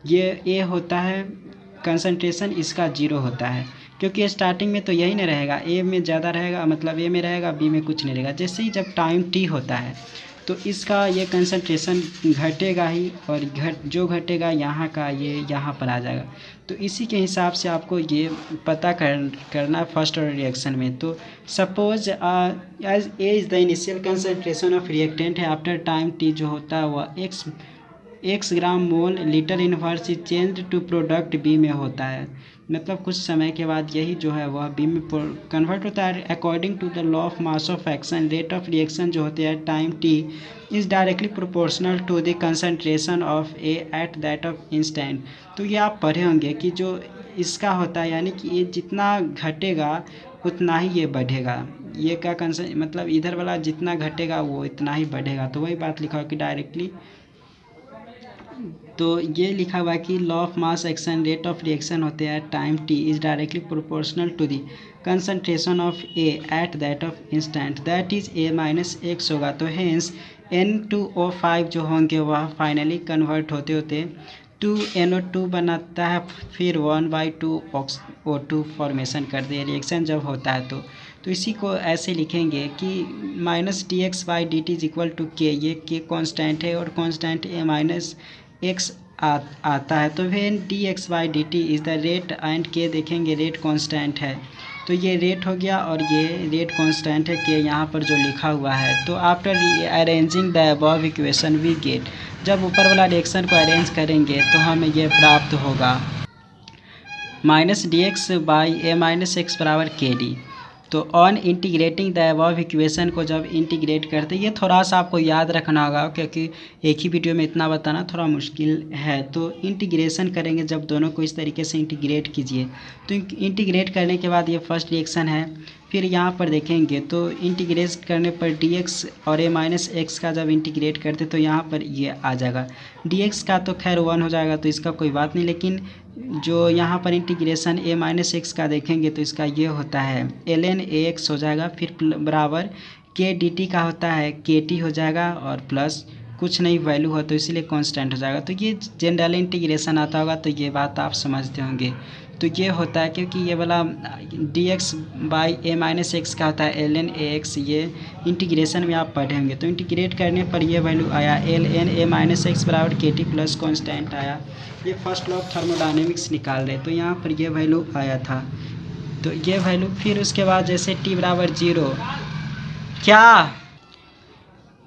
ये ए होता है कंसंट्रेशन इसका 0 होता है क्योंकि स्टार्टिंग में तो यही नहीं रहेगा. ए में ज़्यादा रहेगा मतलब ए में रहेगा बी में कुछ नहीं रहेगा. जैसे ही जब टाइम टी होता है तो इसका ये कंसंट्रेशन घटेगा ही और जो घटेगा यहाँ का ये यहाँ पर आ जाएगा. तो इसी के हिसाब से आपको ये पता करना है फर्स्ट ऑर्डर रिएक्शन में. तो suppose as A is the initial concentration of reactant है आफ्टर टाइम टी जो होता है वह X gram mole litre inverse is change to product B में होता है. मतलब कुछ समय के बाद यही जो है वह बी में कन्वर्ट होता है. According to the law of mass of action rate of reaction जो होते हैं time T is directly proportional to the concentration of A at that of instant. तो ये आप पढ़े होंगे कि जो इसका होता है यानी कि ये जितना घटेगा उतना ही ये बढ़ेगा. ये का मतलब इधर वाला जितना घटेगा वो इतना ही बढ़ेगा. तो वही बात लिखा हो कि डायरेक्टली तो ये लिखा हुआ है कि law of mass action rate of reaction होते हैं time T is directly proportional to the concentration of A at that of instant that is A minus X होगा. तो हेंस N2O5 जो होंगे वह फाइनली कन्वर्ट होते होते 2NO2 बनाता है फिर 1/2 O2 फॉर्मेशन कर दे रिएक्शन जब होता है. तो इसी को ऐसे लिखेंगे कि minus dx/dt is equal to के. ये के कांस्टेंट है और कांस्टेंट ए माइनस एक्स आता है. तो फिर dx/dt is the rate and के देखेंगे रेट कांस्टेंट है तो ये रेट हो गया और ये रेट कांस्टेंट है के यहाँ पर जो लिखा हुआ है. तो after arranging the above equation we get जब ऊपर वाला रिएक्शन को अरेंज करेंगे तो हमें ये प्राप्त होगा माइनस dx/a माइनस एक्स बराबर के डी. तो on integrating the above equation को जब इंटीग्रेट करते ये थोड़ा सा आपको याद रखना होगा क्योंकि एक ही वीडियो में इतना बताना थोड़ा मुश्किल है. तो इंटीग्रेशन करेंगे जब दोनों को इस तरीके से इंटीग्रेट कीजिए. तो इंटीग्रेट करने के बाद ये फर्स्ट रिएक्शन है. फिर यहाँ पर देखेंगे तो इंटीग्रेट करने पर dx और a माइनस एक्स का जब इंटीग्रेट करते तो यहाँ पर ये आ जाएगा. dx का तो खैर 1 हो जाएगा तो इसका कोई बात नहीं. लेकिन जो यहाँ पर इंटीग्रेशन a माइनस एक्स का देखेंगे तो इसका ये होता है ln ax हो जाएगा. फिर बराबर के dt का होता है kt हो जाएगा और प्लस कुछ नहीं वैल्यू हो तो इसीलिए कांस्टेंट हो जाएगा. तो ये जनरल इंटीग्रेशन आता होगा तो ये बात आप समझते होंगे. तो ये होता है क्योंकि ये वाला dx/a माइनस एक्स का होता है ln ax. ये इंटीग्रेशन में आप पढ़े होंगे. तो इंटीग्रेट करने पर ये वैल्यू आया ln a माइनस एक्स बराबर kt प्लस कॉन्स्टेंट आया. ये फर्स्ट लॉ ऑफ थर्मोडायनेमिक्स निकाल रहे तो यहाँ पर ये वैल्यू आया था. तो ये वैल्यू फिर उसके बाद जैसे t बराबर 0 क्या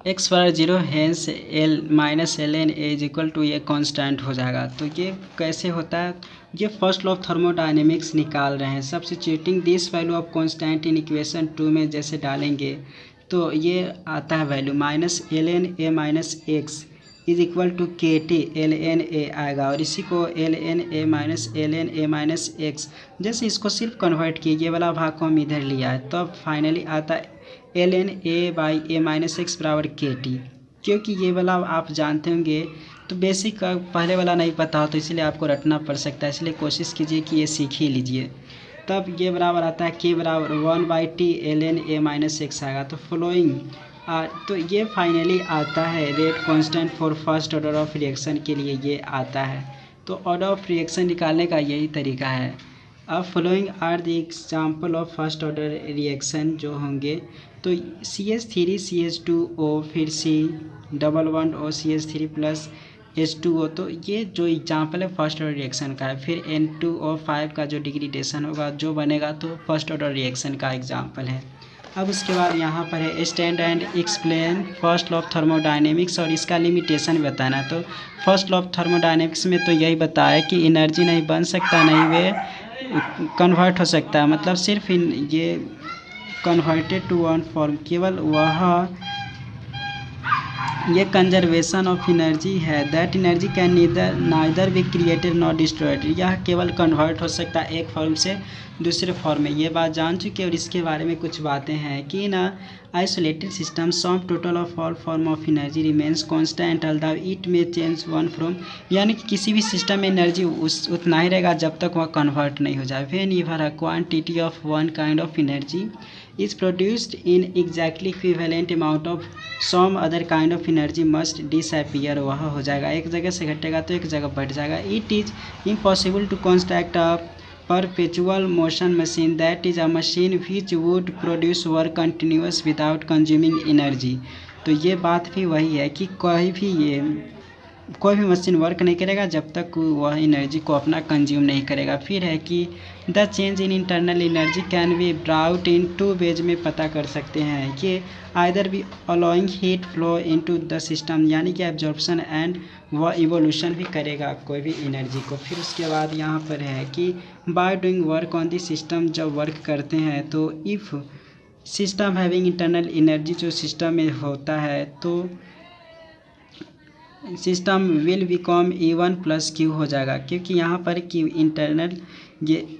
x बराबर 0 hence l minus ln a is equal to ये कांस्टेंट हो जाएगा. तो ये कैसे होता है ये फर्स्ट लॉ ऑफ थर्मोडायनेमिक्स निकाल रहे हैं. Substituting this value of constant in equation 2 में जैसे डालेंगे तो ये आता है value minus ln a minus X is equal to kt ln a आएगा. और इसी को ln a minus ln a minus X जैसे इसको सिर्फ कन्वर्ट किए ये वाला भाग को हम इधर लिया है तो अब फाइनली आता है ln a/a माइनस एक्स बराबर kt. क्योंकि ये वाला आप जानते होंगे तो बेसिक पहले वाला नहीं पता हो तो इसलिए आपको रटना पड़ सकता है, इसलिए कोशिश कीजिए कि ये सीख ही लीजिए। तब ये बराबर आता है k बराबर 1/t ln a-x आएगा। तो फॉलोइंग तो ये फाइनली आता है rate constant for first order of reaction के लिए ये आता है। तो ऑर्डर ऑफ रिएक्शन निकालने का यही तरीका है। अब following are the example of first order reaction जो होंगे तो CH3 CH2O फिर C11O CH3 प्लस H2O। तो ये जो एग्जाम्पल है फर्स्ट ऑर्डर रिएक्शन का है। फिर N2O5 का जो डिग्रेडेशन होगा जो बनेगा तो फर्स्ट ऑर्डर रिएक्शन का एग्जाम्पल है। अब उसके बाद यहाँ पर है stand and explain first law of thermodynamics और इसका लिमिटेशन बताना है। तो फर्स्ट लॉ ऑफ थर्मोडायनेमिक्स में तो यही बताया कि एनर्जी नहीं बन सकता नहीं वे कन्वर्ट हो सकता है, मतलब सिर्फ ये कन्वर्टेड टू वन फॉर्म केवल वह ये कंजर्वेशन ऑफ एनर्जी है that energy can neither be created not destroyed. यह केवल कन्वर्ट हो सकता है एक फॉर्म से दूसरे फॉर्म में। ये बात जान चुके और इसके बारे में कुछ बातें हैं कि ना isolated system sum total of all form of energy remains constant although it में चेंज वन फ्रॉम, यानी कि किसी भी सिस्टम में एनर्जी उतना ही रहेगा जब तक वह कन्वर्ट नहीं हो जाए। When ever a quantity of one kind of energy is produced in exactly equivalent amount of some other kind of energy must disappear। वह हो जाएगा, एक जगह से घटेगा तो एक जगह बढ़ जाएगा। It is impossible to construct a perpetual motion machine that is a machine which would produce work continuous without consuming energy। तो ये बात भी वही है कि कोई भी मशीन वर्क नहीं करेगा जब तक वह एनर्जी को अपना कंज्यूम नहीं करेगा। फिर है कि the change in internal energy can be brought in two ways में पता कर सकते हैं कि either be allowing heat flow into the system, यानी कि एब्जॉर्प्शन एंड वह इवोल्यूशन भी करेगा कोई भी एनर्जी को। फिर उसके बाद यहाँ पर है कि by doing work on the system, जब वर्क करते हैं तो if system having internal energy जो सिस्टम में होता है तो system will become E1 plus Q हो जाएगा, क्योंकि यहाँ पर Q इंटरनल ये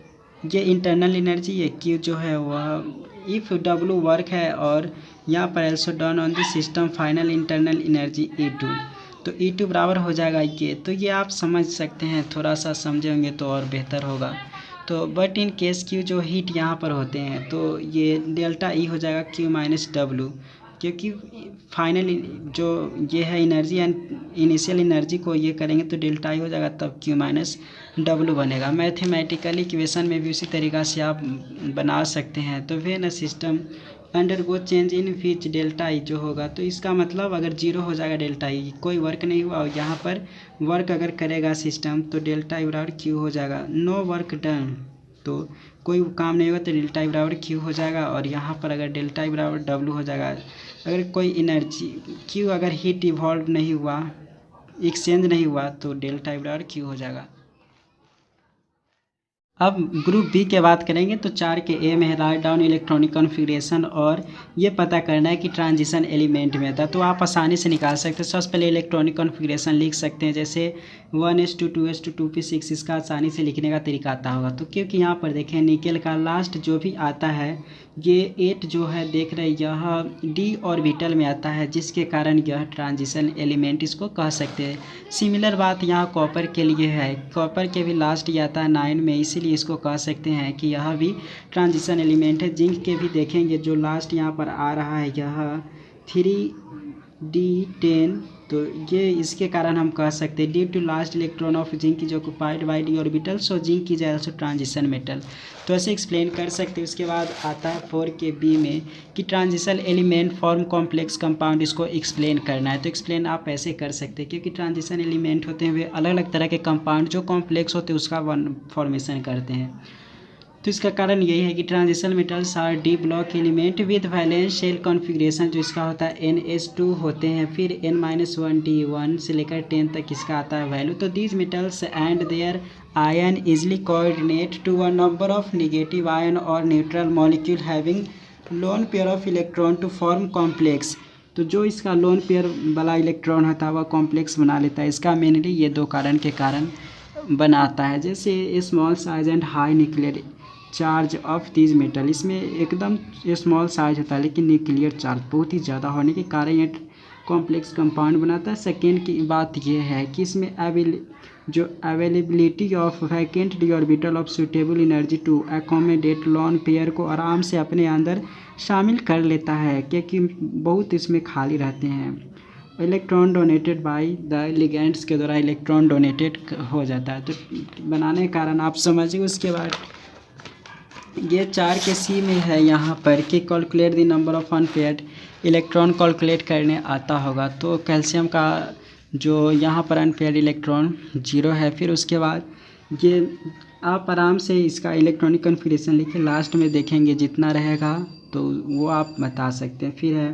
इंटरनल एनर्जी ये Q जो है वह इफ़ W वर्क है और यहाँ पर also done on the system final internal energy E2, तो E2 बराबर हो जाएगा ये। तो ये आप समझ सकते हैं, थोड़ा सा समझेंगे तो और बेहतर होगा। तो बट इन केस Q जो हीट यहाँ पर होते हैं तो ये डेल्टा E हो जाएगा Q माइनस W, क्योंकि फाइनल जो ये है एनर्जी एंड इनिशियल एनर्जी को ये करेंगे तो डेल्टा ई हो जाएगा, तब Q माइनस W बनेगा। मैथमेटिकल इक्वेशन में भी उसी तरीक़ा से आप बना सकते हैं। तो वे न system under go change in which delta E जो होगा, तो इसका मतलब अगर 0 हो जाएगा डेल्टा ई, कोई वर्क नहीं हुआ और यहाँ पर वर्क अगर करेगा सिस्टम तो डेल्टा ई बराबर Q हो जाएगा। नो वर्क डन, तो कोई काम नहीं होगा तो डेल्टा ई बराबर Q हो जाएगा। और यहाँ पर अगर डेल्टा ई बराबर W हो जाएगा, अगर कोई एनर्जी Q अगर हीट इवॉल्व नहीं हुआ, एक्सचेंज नहीं हुआ तो डेल्टा ई बराबर Q हो जाएगा। अब ग्रुप बी के बात करेंगे तो 4 के ए में है राइट डाउन इलेक्ट्रॉनिक कॉन्फ़िगरेशन और ये पता करना है कि ट्रांजिशन एलिमेंट में था, तो आप आसानी से निकाल सकते हैं। सबसे पहले इलेक्ट्रॉनिक कॉन्फ़िगरेशन लिख सकते हैं, जैसे 1s2 2s2 2p6, इसका आसानी से लिखने का तरीका आता होगा। तो क्योंकि यहाँ पर देखें निकेल का लास्ट जो भी आता है ये 8 जो है देख रहे यह डी ऑर्बिटल में आता है, जिसके कारण यह ट्रांजिशन एलिमेंट इसको कह सकते हैं। सिमिलर बात यहाँ कॉपर के लिए है, कॉपर के भी लास्ट ये आता है 9 में, इसीलिए इसको कह सकते हैं कि यह भी ट्रांजिशन एलिमेंट है। जिंक के भी देखेंगे जो लास्ट यहाँ पर आ रहा है यह 3d10, तो ये इसके कारण हम कह सकते हैं due to last electron of zinc is occupied by D orbital so zinc is also transition metal, तो ऐसे एक्सप्लेन कर सकते हैं। उसके बाद आता है 4 के बी में कि transition element form complex compound, इसको एक्सप्लेन करना है। तो एक्सप्लेन आप ऐसे कर सकते हैं क्योंकि ट्रांजिशन एलिमेंट होते हैं वे अलग अलग तरह के कंपाउंड जो कॉम्प्लेक्स होते हैं उसका फॉर्मेशन करते हैं। तो इसका कारण यही है कि transition metals are D block element with valence shell configuration, जो इसका होता है NH2 होते हैं, फिर N-1 D1 से लेकर 10 तक इसका आता है वैल्यू। तो these metals and their ion easily coordinate to a number of negative ion और neutral molecule having lone pair of electron to form complex, तो जो इसका लोन पेयर वाला इलेक्ट्रॉन होता है वह कॉम्प्लेक्स बना लेता है। इसका मेनली ये 2 कारण के कारण बनाता है, जैसे small size and high nuclear charge of these metal, इसमें एकदम स्मॉल साइज होता है लेकिन न्यूक्लियर चार्ज बहुत ही ज़्यादा होने के कारण ये कॉम्प्लेक्स कंपाउंड बनाता है। सेकेंड की बात ये है कि इसमें availability of vacant D orbital of suitable energy to accommodate lone pair को आराम से अपने अंदर शामिल कर लेता है, क्योंकि बहुत इसमें खाली रहते हैं। Electron donated by the ligands के द्वारा इलेक्ट्रॉन डोनेटेड हो जाता है, तो बनाने के कारण आप समझिए। उसके बाद ये 4 के सी में है यहाँ पर कि calculate the number of unpaired electron calculate करने आता होगा। तो कैल्शियम का जो यहाँ पर अनपेयर्ड इलेक्ट्रॉन 0 है। फिर उसके बाद ये आप आराम से इसका इलेक्ट्रॉनिक कन्फिग्रेशन लिखे, लास्ट में देखेंगे जितना रहेगा तो वो आप बता सकते हैं। फिर है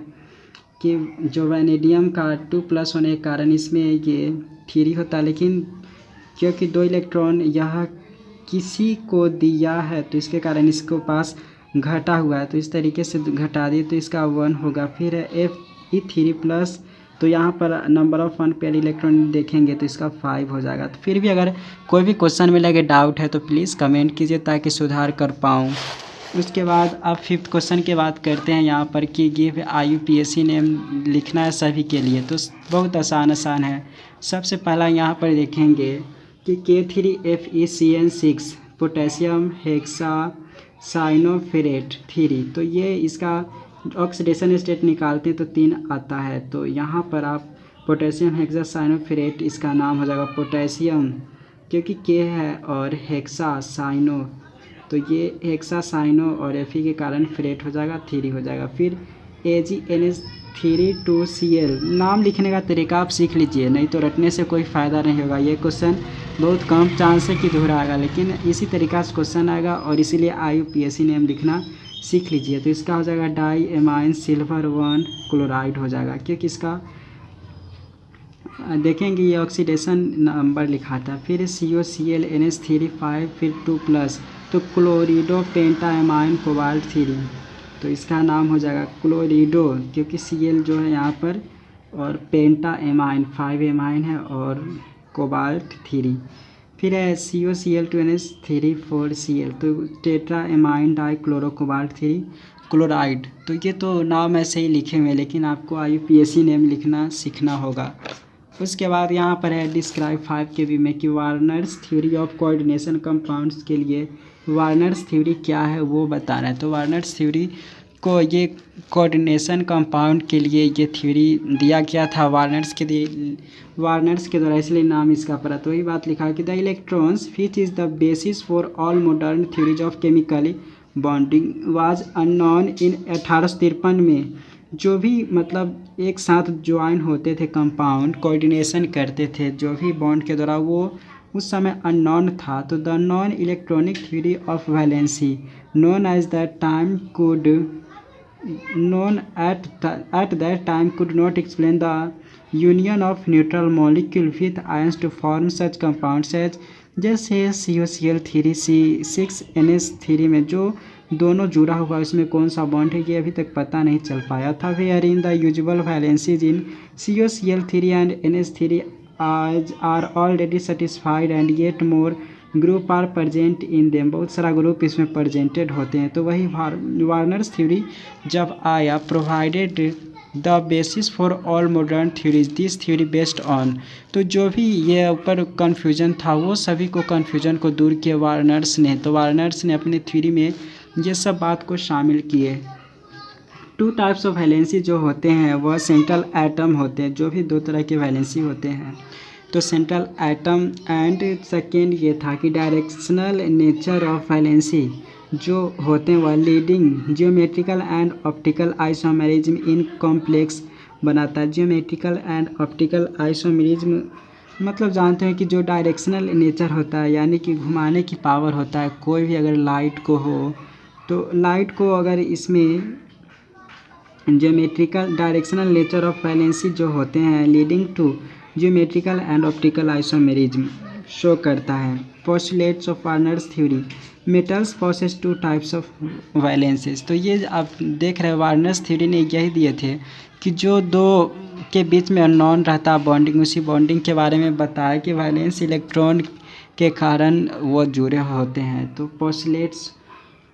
कि जो वैनेडियम का 2+ होने के कारण इसमें ये 3 होता है, लेकिन क्योंकि 2 इलेक्ट्रॉन यह किसी को दिया है तो इसके कारण इसको पास घटा हुआ है, तो इस तरीके से घटा दिए तो इसका 1 होगा। फिर है Fe3+, तो यहाँ पर नंबर ऑफ अनपेयर्ड इलेक्ट्रॉन देखेंगे तो इसका 5 हो जाएगा। तो फिर भी अगर कोई भी क्वेश्चन में लगे डाउट है तो प्लीज़ कमेंट कीजिए ताकि सुधार कर पाऊँ। उसके बाद अब 5th क्वेश्चन की बात करते हैं यहाँ पर कि गिव IUPAC नेम लिखना है सभी के लिए, तो बहुत आसान है। सबसे पहला यहाँ पर देखेंगे कि K3FeCN6 पोटेशियम हेक्सा साइनोफेरेट 3, तो ये इसका ऑक्सीडेशन स्टेट निकालते हैं तो 3 आता है। तो यहाँ पर आप पोटेशियम हेक्सा साइनोफेरेट इसका नाम हो जाएगा पोटेशियम, क्योंकि K है और हेक्सा साइनो, तो ये हेक्सा साइनो और Fe के कारण फेरेट हो जाएगा 3 हो जाएगा। फिर AgNH3 2Cl, नाम लिखने का तरीका आप सीख लीजिए, नहीं तो रटने से कोई फ़ायदा नहीं होगा। ये क्वेश्चन बहुत कम चांस है कि दोहराएगा, लेकिन इसी तरीका से क्वेश्चन आएगा और इसीलिए IUPAC नेम लिखना सीख लीजिए। तो इसका हो जाएगा डाई एमाइन सिल्वर 1 क्लोराइड हो जाएगा, क्योंकि इसका देखेंगे ये ऑक्सीडेशन नंबर लिखा था। फिर COCl NH3 5 फिर 2+, तो क्लोरिडो पेंटा एमाइन कोबाल्ट 3, तो इसका नाम हो जाएगा क्लोरिडो, क्योंकि Cl जो है यहाँ पर और पेंटा एमाइन 5 एमाइन है और कोबाल्ट 3। फिर है COCl2NH3 4Cl, तो tetra amine die chloro cobalt 3 chloride. तो ये तो नाम ऐसे ही लिखे हुए, लेकिन आपको IUPAC नेम लिखना सीखना होगा। उसके बाद यहाँ पर है डिस्क्राइब 5 के भी में कि Warners theory of coordination compounds के लिए वार्नर्स थ्योरी क्या है वो बता रहा है। तो वार्नर्स थ्योरी को ये कोऑर्डिनेशन कंपाउंड के लिए ये थ्योरी दिया गया था वार्नर्स के द्वारा, इसलिए नाम इसका पड़ा। तो वही बात लिखा है कि the electrons which is the basis for all modern theories of chemical bonding was unknown in 1853 में। जो भी मतलब एक साथ ज्वाइन होते थे कंपाउंड, कोऑर्डिनेशन करते थे जो भी बॉन्ड के द्वारा, वो उस समय अननोन था। तो the non electronic theory of valency known as that time could known at that time could not explain the union of neutral molecule with ions to form such compounds as जैसे COCl3 C6NH3 में जो दोनों जुड़ा हुआ इसमें कौन सा bond है ये अभी तक पता नहीं चल पाया था। Where in the usual valencies in COCl3 and NH3 are already satisfied and yet more group are present in them, बहुत सारा ग्रुप इसमें प्रजेंटेड होते हैं। तो वही वार्नर्स थ्योरी जब आया provided the basis for all modern theories this theory based on, तो जो भी ये ऊपर कन्फ्यूजन था वो सभी को कन्फ्यूजन को दूर किया वार्नर्स ने। तो वार्नर्स ने अपनी थ्योरी में ये सब बात को शामिल किए। 2 टाइप्स ऑफ वैलेंसी जो होते हैं वह सेंट्रल एटम होते हैं, जो भी 2 तरह के वैलेंसी होते हैं। तो सेंट्रल एटम एंड सेकेंड ये था कि डायरेक्शनल नेचर ऑफ वैलेंसी जो होते हैं वह leading geometrical and optical isomerism in complex बनाता है। जियोमेट्रिकल एंड ऑप्टिकल आइसोमेरिज्म मतलब जानते हैं कि जो डायरेक्शनल नेचर होता है, यानी कि घुमाने की पावर होता है। कोई भी अगर लाइट को हो तो लाइट को अगर इसमें geometrical directional nature of valency जो होते हैं leading to geometrical and optical isomerism show करता है। Postulates of Werner's theory metals possess 2 types of valencies, तो ये आप देख रहे हैं वार्नर्स थ्योरी ने यही दिए थे कि जो 2 के बीच में अननोन रहता बॉन्डिंग, उसी बॉन्डिंग के बारे में बताया कि वैलेंस इलेक्ट्रॉन के कारण वो जुड़े होते हैं। तो postulates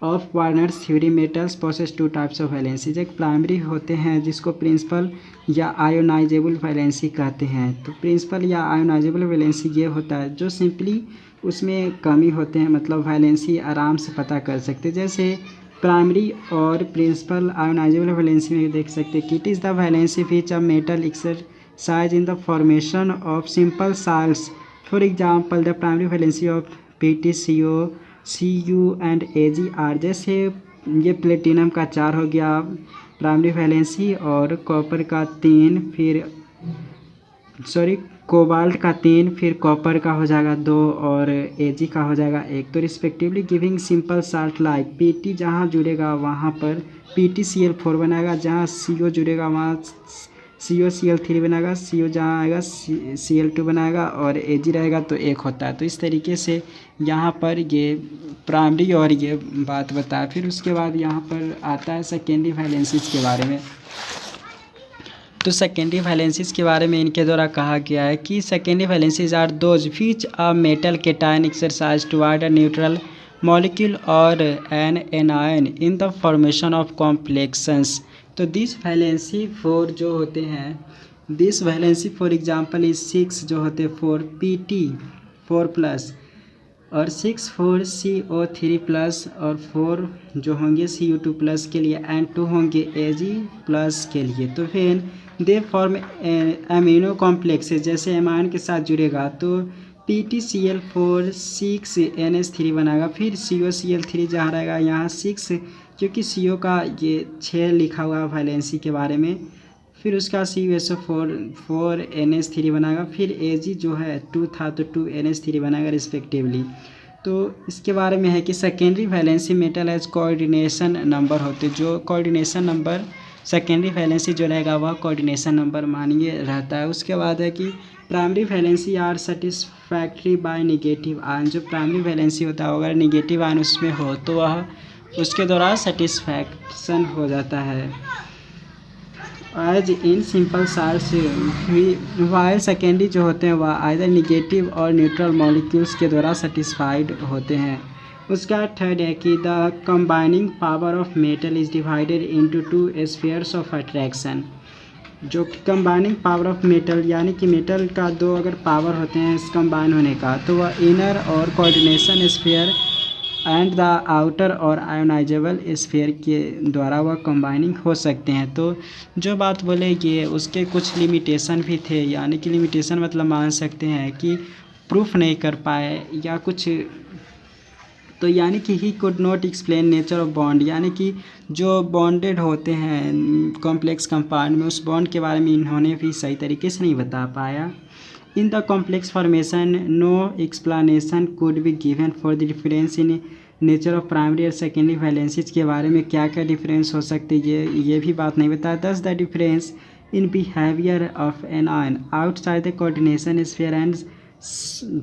of Werner's theory metals possess two types of valencies. एक प्राइमरी होते हैं जिसको प्रिंसिपल या आयोनाइजेबल वैलेंसी कहते हैं। तो प्रिंसिपल या आयोनाइजेबल वैलेंसी ये होता है जो सिंपली उसमें कमी होते हैं, मतलब वैलेंसी आराम से पता कर सकते हैं। जैसे प्राइमरी और प्रिंसिपल आयोनाइजेबल वैलेंसी में देख सकते हैं कि it is the valency which a metal exercise in the formation of simple salts. For example the primary valency of PtCO Cu and AgR। जैसे ये प्लेटिनम का 4 हो गया प्राइमरी वैलेंसी, और कॉपर का 3, फिर कोबाल्ट का 3, फिर कॉपर का हो जाएगा 2 और Ag का हो जाएगा 1। तो respectively giving simple salt like Pt जहाँ जुड़ेगा वहाँ पर PtCl4 बनाएगा, जहाँ CO जुड़ेगा वहाँ COCl3 बनाएगा, CO जहाँ आएगा Cl2 बनाएगा, और Ag रहेगा तो 1 होता है। तो इस तरीके से यहाँ पर ये प्राइमरी और ये बात बताया। फिर उसके बाद यहाँ पर आता है सेकेंडरी वैलेंसीज के बारे में। तो सेकेंडरी वैलेंसीज के बारे में इनके द्वारा कहा गया है कि secondary valencies are those which a metal cation exercise toward a neutral molecule और an anion in the formation of complexions. तो दिस वैलेंसी 4 जो होते हैं, this valency for example is 6 जो होते हैं 4 Pt4+, और 6 4 CO3+, और 4 जो होंगे Cu2+ के लिए, एंड 2 होंगे Ag+ के लिए। तो फिर दे फॉर्म एमिनो कॉम्प्लेक्सेस। जैसे एमाइन के साथ जुड़ेगा तो PtCl4 6NH3 बनाएगा, फिर COCl3 जहाँ रहेगा यहाँ 6, क्योंकि CO का ये 6 लिखा हुआ वैलेंसी के बारे में, फिर उसका CuSO4 4NH3 बनाएगा, फिर Ag जो है 2 था तो 2NH3 बनाएगा रिस्पेक्टिवली। तो इसके बारे में है कि secondary valency metal as coordination number होते, जो कोऑर्डिनेशन नंबर सेकेंडरी वैलेंसी जो रहेगा वह कोऑर्डिनेशन नंबर मानिए रहता है। उसके बाद है कि primary valency are satisfactory by negative ion. जो प्राइमरी वैलेंसी होता है अगर निगेटिव आयन उसमें हो तो वह उसके द्वारा सेटिस्फैक्शन हो जाता है। As in simple salts, while secondary जो होते हैं वह आइदर निगेटिव और न्यूट्रल मॉलिक्यूल्स के द्वारा सेटिस्फाइड होते हैं। उसका थर्ड है कि the combining power of metal is divided into 2 spheres of attraction. जो कंबाइनिंग पावर ऑफ मेटल यानी कि मेटल का 2 अगर पावर होते हैं इस कंबाइन होने का, तो वह इनर और coordination sphere and the outer और आयोनाइजेबल स्फीयर के द्वारा वह कंबाइनिंग हो सकते हैं। तो जो बात बोले कि उसके कुछ लिमिटेशन भी थे, यानी कि लिमिटेशन मतलब मान सकते हैं कि प्रूफ नहीं कर पाए या कुछ, तो यानी कि he could not explain nature of bond, यानी कि जो बॉन्डेड होते हैं कॉम्प्लेक्स कंपाउंड में उस बॉन्ड के बारे में इन्होंने भी सही तरीके से नहीं बता पाया। In the complex formation no explanation could be given for the difference in nature of primary और सेकेंडरी वैलेंसीज के बारे में क्या क्या डिफरेंस हो सकते ये भी बात नहीं बताया। Thus the difference in behaviour of an ion outside the coordination sphere and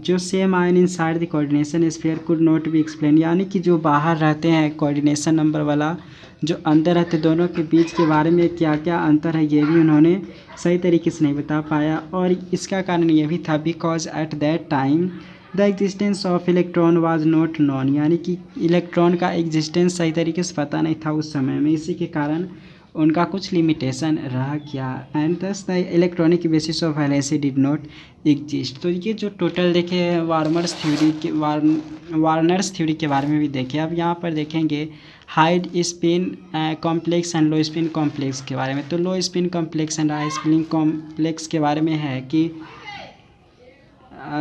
जो same ion inside the coordination sphere could not be explain, यानी कि जो बाहर रहते हैं कोऑर्डिनेशन नंबर वाला जो अंदर रहते दोनों के बीच के बारे में क्या क्या अंतर है ये भी उन्होंने सही तरीके से नहीं बता पाया। और इसका कारण ये भी था because at that time the existence of electron was not non, यानी कि इलेक्ट्रॉन का एग्जिस्टेंस सही तरीके से पता नहीं था उस समय में, इसी के कारण उनका कुछ लिमिटेशन रह गया। एंड दस the electronic basis of valency did not exist. तो ये जो टोटल देखे वार्नर्स थ्योरी के बारे में भी देखे। अब यहाँ पर देखेंगे high spin complex and low spin complex के बारे में। तो लो spin complex and high spin complex के बारे में है कि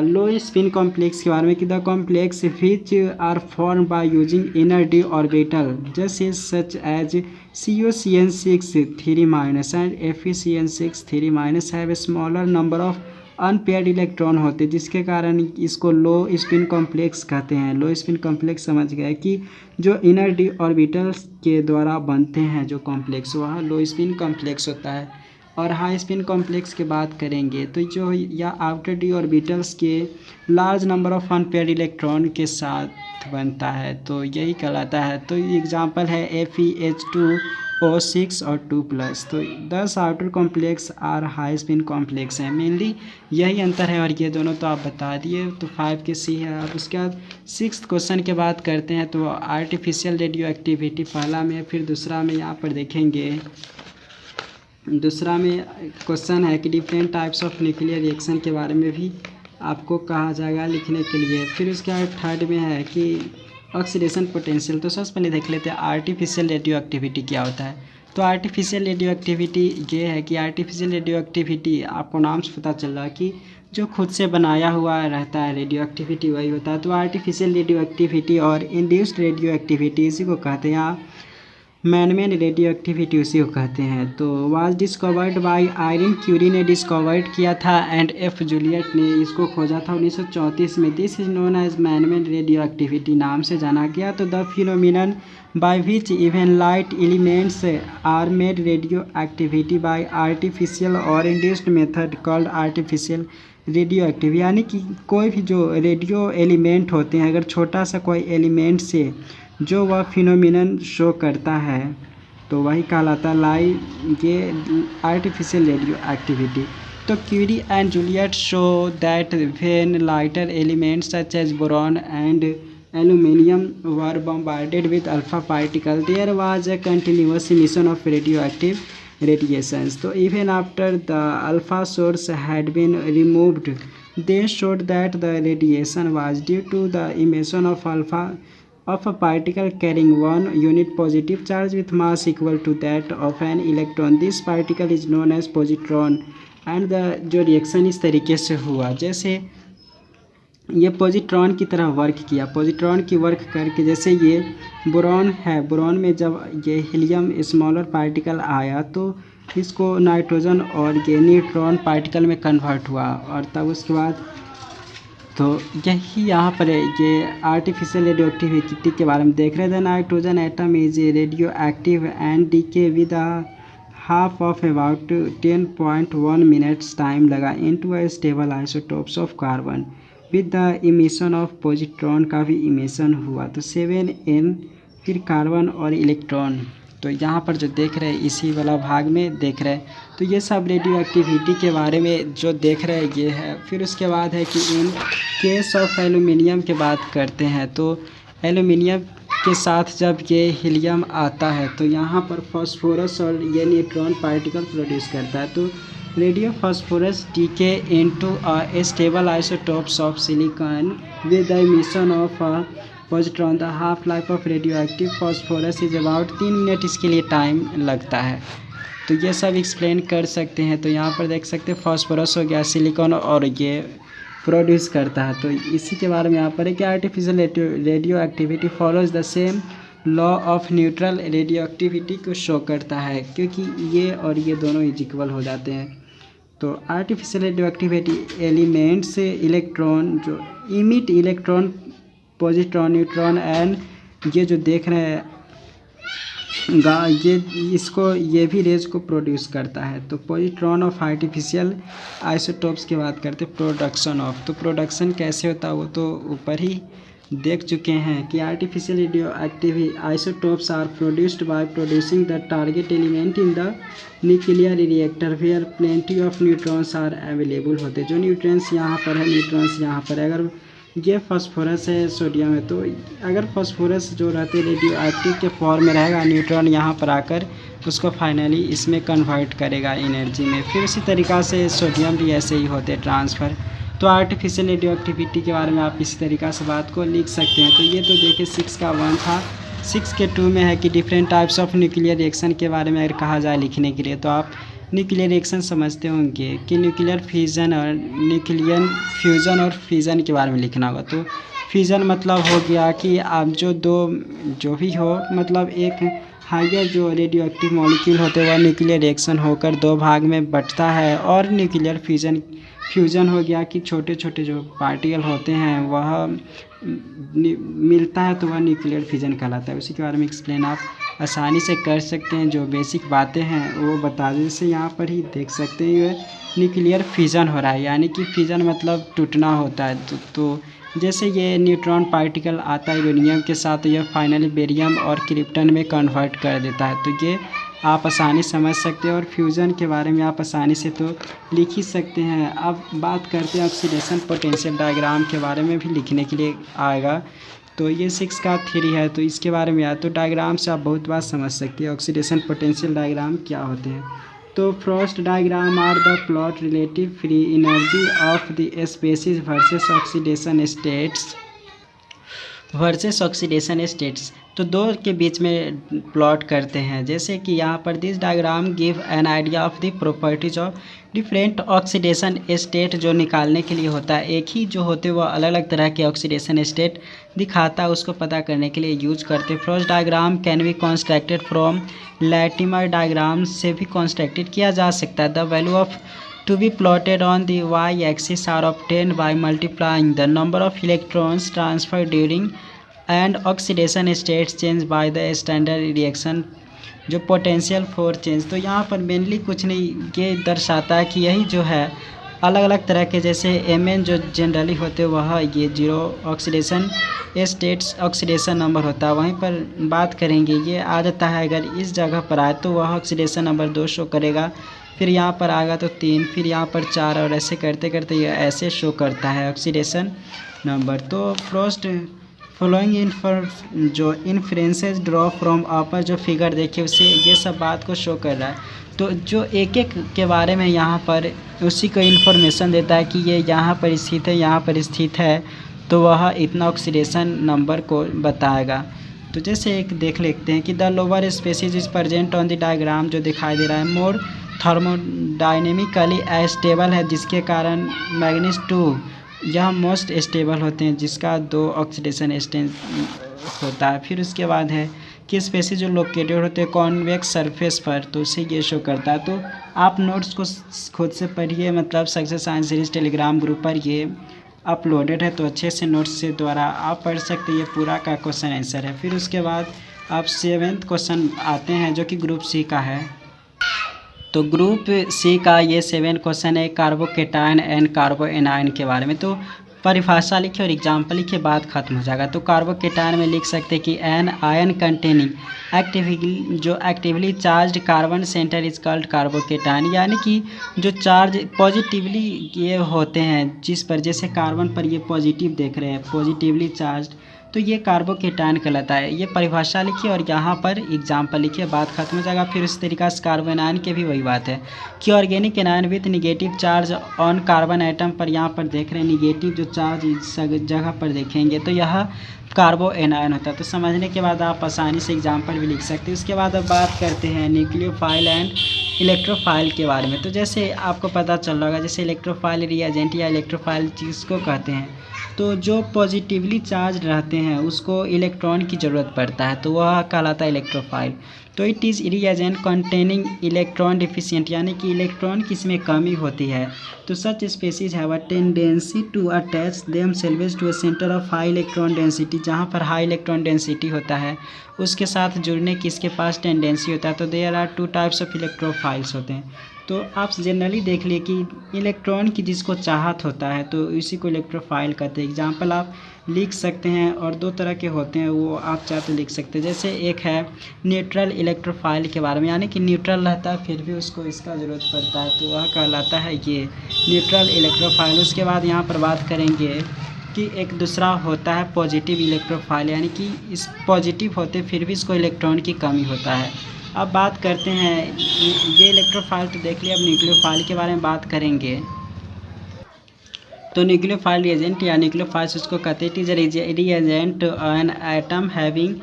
लो स्पिन कॉम्प्लेक्स के बारे में कि the complex which are form by using inner d orbital just is such as COCN6 3- and FeCN6 3- have a smaller number of unpaired electron होते, जिसके कारण इसको लो स्पिन कॉम्प्लेक्स कहते हैं। लो स्पिन कॉम्प्लेक्स समझ गए कि जो इनर डी ऑर्बिटल्स के द्वारा बनते हैं जो कॉम्प्लेक्स वह लो स्पिन कॉम्प्लेक्स होता है। और हाई स्पिन कॉम्प्लेक्स की बात करेंगे तो जो या आउटर डी ऑर्बिटल्स के large number of unpaired electron के साथ बनता है, तो यही कहलाता है। तो एग्जांपल है FeH2 O6 और 2+। तो 10 outer complex are high spin complex हैं, मेनली यही अंतर है। और ये दोनों तो आप बता दिए, तो 5 के सी है। अब उसके बाद 6th क्वेश्चन की बात करते हैं। तो आर्टिफिशियल रेडियो एक्टिविटी पहला में, फिर दूसरा में यहाँ पर देखेंगे, दूसरा में क्वेश्चन है कि different types of nuclear reaction के बारे में भी आपको कहा जाएगा लिखने के लिए। फिर उसके बाद थर्ड में है कि ऑक्सीडेशन पोटेंशियल। तो सबसे पहले देख लेते हैं आर्टिफिशियल रेडियो एक्टिविटी क्या होता है। तो आर्टिफिशियल रेडियो एक्टिविटी ये है कि आर्टिफिशियल रेडियो एक्टिविटी आपको नाम से पता चल रहा है कि जो खुद से बनाया हुआ रहता है रेडियो एक्टिविटी वही होता है। तो आर्टिफिशियल रेडियो एक्टिविटी और इंड्यूस्ड रेडियो एक्टिविटी इसी को कहते हैं, या मैनमेड रेडियो एक्टिविटी उसी को कहते हैं। तो was discovered by Irene Curie ने डिस्कवर्ड किया था एंड एफ जूलियट ने इसको खोजा था 1934 में। This is known as manmade radio activity नाम से जाना गया। तो the phenomenon by which even light elements are made radio activity by artificial और induced method called artificial radio active, यानी कि कोई भी जो रेडियो एलिमेंट होते हैं, अगर छोटा सा कोई एलिमेंट से जो वह फिनोमिनन शो करता है तो वही कहलाता लाई ये आर्टिफिशियल रेडियो एक्टिविटी। तो Curie and Joliot show that when lighter elements such as boron and aluminium were bombarded with alpha particle there was a continuous emission of radioactive radiations. So even after the alpha source had been removed, they showed that the radiation was due to the emission of a particle carrying 1 unit positive charge with mass equal to that of an electron. This particle is known as positron. And the जो reaction इस तरीके से हुआ, जैसे ये positron की तरह work किया, पॉजिट्रॉन की वर्क करके, जैसे ये बोरॉन है, बोरॉन में जब ये हीलियम स्मॉलर पार्टिकल आया तो इसको नाइट्रोजन और ये न्यूट्रॉन पार्टिकल में कन्वर्ट हुआ, और तब उसके बाद तो यही यहाँ पर ये आर्टिफिशियल रेडियो एक्टिविटी के बारे में देख रहे थे। Nitrogen atom is radio active and decay with half of about 10.1 minutes time लगा into a stable isotopes of carbon with the emission of positron का भी इमिशन हुआ। तो 7n फिर कार्बन और इलेक्ट्रॉन, तो यहाँ पर जो देख रहे हैं इसी वाला भाग में देख रहे हैं। तो ये सब रेडियो एक्टिविटी के बारे में जो देख रहे हैं ये है। फिर उसके बाद है कि इन केस ऑफ एल्यूमिनियम की बात करते हैं। तो एल्यूमिनियम के साथ जब ये हीलियम आता है तो यहाँ पर फास्फोरस और ये न्यूट्रॉन पार्टिकल प्रोड्यूस करता है। तो radio phosphorus decay into a stable isotopes of silicon with the emission of positron. The half life of radioactive phosphorus is about 3 minute इसके लिए टाइम लगता है। तो ये सब एक्सप्लेन कर सकते हैं। तो यहाँ पर देख सकते हैं फास्फोरस हो गया, सिलिकॉन और ये प्रोड्यूस करता है। तो इसी के बारे में यहाँ पर है कि artificial radio activity follows the same law of neutral radio activity को शो करता है, क्योंकि ये और ये दोनों इक्वल हो जाते हैं। तो artificial radio activity elements electron जो emit electron positron neutron and ये जो देख रहे हैं ये इसको ये भी रेज को प्रोड्यूस करता है। तो पॉजिट्रॉन ऑफ आर्टिफिशियल आइसोटोप्स की बात करते हैं, प्रोडक्शन ऑफ। तो प्रोडक्शन कैसे होता है वो तो ऊपर ही देख चुके हैं कि artificial radio active isotopes are produced by producing the target element in the nuclear reactor where plenty of neutrons are available होते हैं। जो न्यूट्रॉन्स यहाँ पर है, न्यूट्रॉन्स यहाँ पर है। अगर ये फास्फोरस है, सोडियम है, तो अगर फास्फोरस जो रहते रेडियो एक्टिव के फॉर्म में रहेगा, न्यूट्रॉन यहाँ पर आकर उसको फाइनली इसमें कन्वर्ट करेगा एनर्जी में। फिर उसी तरीक़ा से सोडियम भी ऐसे ही होते ट्रांसफ़र। तो आर्टिफिशियल रेडियो एक्टिविटी के बारे में आप इसी तरीक़ा से बात को लिख सकते हैं। तो ये तो देखिए 6 का 1 था। 6 के 2 में है कि different types of nuclear reaction के बारे में अगर कहा जाए लिखने के लिए, तो आप न्यूक्लियर रिएक्शन समझते होंगे कि न्यूक्लियर फ्यूज़न और न्यूक्लियर फ्यूज़न और फिज़न के बारे में लिखना होगा। तो फिज़न मतलब हो गया कि आप जो भी हो, मतलब एक हाइयर जो रेडियो एक्टिव मॉलिक्यूल होते हैं वह न्यूक्लियर रिएक्शन होकर 2 भाग में बंटता है। और न्यूक्लियर फ्यूज़न हो गया कि छोटे छोटे जो पार्टिकल होते हैं वह मिलता है तो वह न्यूक्लियर फिजन कहलाता है। उसी के बारे में एक्सप्लेन आप आसानी से कर सकते हैं। जो बेसिक बातें हैं वो बता दें। जैसे यहाँ पर ही देख सकते हैं ये न्यूक्लियर फिजन हो रहा है, यानी कि फिजन मतलब टूटना होता है। तो जैसे ये न्यूट्रॉन पार्टिकल आता है यूरेनियम के साथ, तो यह फाइनली बेरियम और क्रिप्टन में कन्वर्ट कर देता है। तो ये आप आसानी समझ सकते हैं और फ्यूज़न के बारे में आप आसानी से तो लिख ही सकते हैं। अब बात करते हैं ऑक्सीडेशन पोटेंशियल डायग्राम के बारे में भी लिखने के लिए आएगा। तो ये 6 का थ्योरी है, तो इसके बारे में आया तो डायग्राम से आप बहुत बात समझ सकते हैं ऑक्सीडेशन पोटेंशियल डायग्राम क्या होते हैं। तो Frost diagram are the plot relative free energy of the species versus oxidation states. तो दो के बीच में प्लॉट करते हैं। जैसे कि यहाँ पर this diagram give an idea of the properties of different oxidation state, जो निकालने के लिए होता है। एक ही जो होते वो अलग अलग तरह के ऑक्सीडेशन स्टेट दिखाता है, उसको पता करने के लिए यूज करते हैं। Frost diagram can be constructed from Latimer diagram से भी कंस्ट्रक्टेड किया जा सकता है। The value of to be plotted on the y-axis are obtained by multiplying the number of electrons transferred during and oxidation states change by the standard reaction जो potential force change. तो यहाँ पर mainly कुछ नहीं, ये दर्शाता है कि यही जो है अलग अलग तरह के, जैसे Mn जो जनरली होते हैं वह ये 0 ऑक्सीडेशन स्टेट्स ऑक्सीडेशन नंबर होता है। वहीं पर बात करेंगे ये आ जाता है, अगर इस जगह पर आए तो वह ऑक्सीडेशन नंबर 2 शो करेगा, फिर यहाँ पर आएगा तो 3, फिर यहाँ पर 4, और ऐसे करते करते ये ऐसे शो करता है ऑक्सीडेशन नंबर। तो फ्रॉस्ट फॉलोइंग जो इन्फ्रेंसेस ड्रॉ फ्रॉम अपर जो फिगर देखिए उससे ये सब बात को शो कर रहा है। तो जो एक एक के बारे में यहाँ पर उसी को इन्फॉर्मेशन देता है कि ये यहाँ पर स्थित है, यहाँ पर स्थित है, तो वह इतना ऑक्सीडेशन नंबर को बताएगा। तो जैसे एक देख लेते हैं कि the lower species is present on the diagram, जो दिखाई दे रहा है मोर थर्मोडाइनेमिकली स्टेबल है, जिसके कारण मैग्नीज 2 यह मोस्ट स्टेबल होते हैं, जिसका 2 ऑक्सीडेशन स्टेज होता है। फिर उसके बाद है कि स्पेसीज जो लोकेटेड होते हैं कॉन्वेक्स सरफेस पर, तो उसे ये शो करता है। तो आप नोट्स को खुद से पढ़िए, मतलब success science series Telegram group पर ये अपलोडेड है, तो अच्छे से नोट्स से द्वारा आप पढ़ सकते हैं। ये पूरा का क्वेश्चन आंसर है। फिर उसके बाद आप 7th क्वेश्चन आते हैं जो कि ग्रुप सी का है। तो ग्रुप सी का ये 7 क्वेश्चन है कार्बोकेटायन एंड कार्बोएनायन के बारे में। तो परिभाषा लिखे और एग्जाम्पल लिखे, बात खत्म हो जाएगा। तो कार्बोकेटायन में लिख सकते हैं कि an ion containing actively charge carbon centre is called carbocation, यानी कि जो चार्ज पॉजिटिवली ये होते हैं, जिस पर जैसे कार्बन पर ये पॉजिटिव देख रहे हैं पॉजिटिवली चार्ज, तो ये कार्बोकेटायन कहलाता है। ये परिभाषा लिखिए और यहाँ पर एग्जाम्पल लिखिए, बात खत्म हो जाएगा। फिर उस तरीक़ा से कार्बोएनायन के भी वही बात है कि organic anion with negative charge on carbon atom पर, यहाँ पर देख रहे हैं निगेटिव जो चार्ज इस जगह पर देखेंगे तो यह कार्बोएनायन होता है। तो समझने के बाद आप आसानी से एग्जाम्पल भी लिख सकते हैं। उसके बाद अब बात करते हैं न्यूक्लियोफाइल एंड इलेक्ट्रोफाइल के बारे में। तो जैसे आपको पता चल रहा होगा, जैसे इलेक्ट्रोफाइल रिएजेंट या इलेक्ट्रोफाइल जिसको कहते हैं, तो जो पॉजिटिवली चार्ज रहते हैं उसको इलेक्ट्रॉन की ज़रूरत पड़ता है, तो वह कहलाता है इलेक्ट्रोफाइल। तो it is reagent containing electron deficient, यानी कि इलेक्ट्रॉन की इसमें कमी होती है। तो such species have a tendency to attach themselves to a centre of high electron density, जहाँ पर हाई इलेक्ट्रॉन डेंसिटी होता है उसके साथ जुड़ने की इसके पास टेंडेंसी होता है। तो there are 2 types of electrophiles होते हैं। तो आप जनरली देख लिए कि इलेक्ट्रॉन की जिसको चाहत होता है तो इसी को इलेक्ट्रोफाइल कहते हैं। एग्जाम्पल आप लिख सकते हैं, और 2 तरह के होते हैं, वो आप चाहे तो लिख सकते हैं। जैसे एक है न्यूट्रल इलेक्ट्रोफाइल के बारे में, यानी कि न्यूट्रल रहता है फिर भी उसको इसका ज़रूरत पड़ता है, तो वह कहलाता है ये न्यूट्रल इलेक्ट्रोफाइल। उसके बाद यहाँ पर बात करेंगे कि एक दूसरा होता है पॉजिटिव इलेक्ट्रोफाइल, यानी कि इस पॉजिटिव होते फिर भी इसको इलेक्ट्रॉन की कमी होता है। अब बात करते हैं ये इलेक्ट्रोफाइल तो देख लिया, अब न्यूक्लियोफाइल के बारे में बात करेंगे। तो न्यूक्लियोफाइल रिएजेंट या न्यूक्लियोफाइल्स उसको कहते हैं, it is reagent an atom having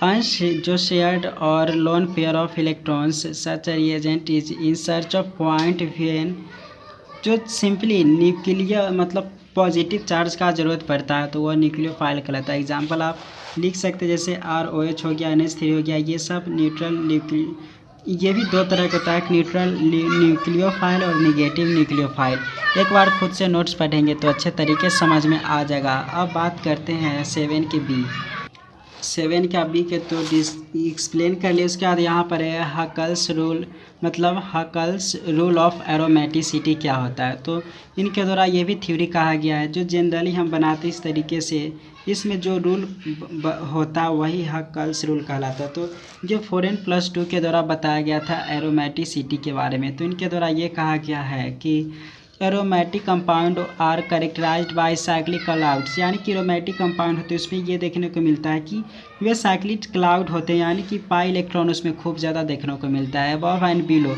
अंश जो शेयर्ड और loan pair of electrons, such reagent is in search of point when जो सिंपली न्यूक्लियर मतलब पॉजिटिव चार्ज का ज़रूरत पड़ता है, तो वह न्यूक्लियोफाइल कहलाता है। एग्जाम्पल आप लिख सकते हैं, जैसे ROH हो गया, NH3 हो गया, ये सब न्यूट्रल ये भी 2 तरह का होता है, न्यूट्रल न्यूक्लियोफाइल और निगेटिव न्यूक्लियोफाइल। एक बार खुद से नोट्स पढ़ेंगे तो अच्छे तरीके से समझ में आ जाएगा। अब बात करते हैं 7 के बी। 7 का बी के तो एक्सप्लेन कर लिए। उसके बाद यहाँ पर है हकल्स रूल, मतलब हकल्स रूल ऑफ एरोमेटिसिटी क्या होता है। तो इनके द्वारा ये भी थ्योरी कहा गया है जो जनरली हम बनाते इस तरीके से, इसमें जो रूल होता है वही हकल्स रूल कहलाता है। तो जो 4n+2 के द्वारा बताया गया था एरोमेटिसिटी के बारे में, तो इनके द्वारा ये कहा गया है कि aromatic compound are characterised by cyclic clouds, यानी कि एरोमेटिक कंपाउंड होते हैं उसमें ये देखने को मिलता है कि वे साइक्लिक क्लाउड होते हैं, यानी कि पाई इलेक्ट्रॉन उसमें खूब ज़्यादा देखने को मिलता है। अबव एंड बिलो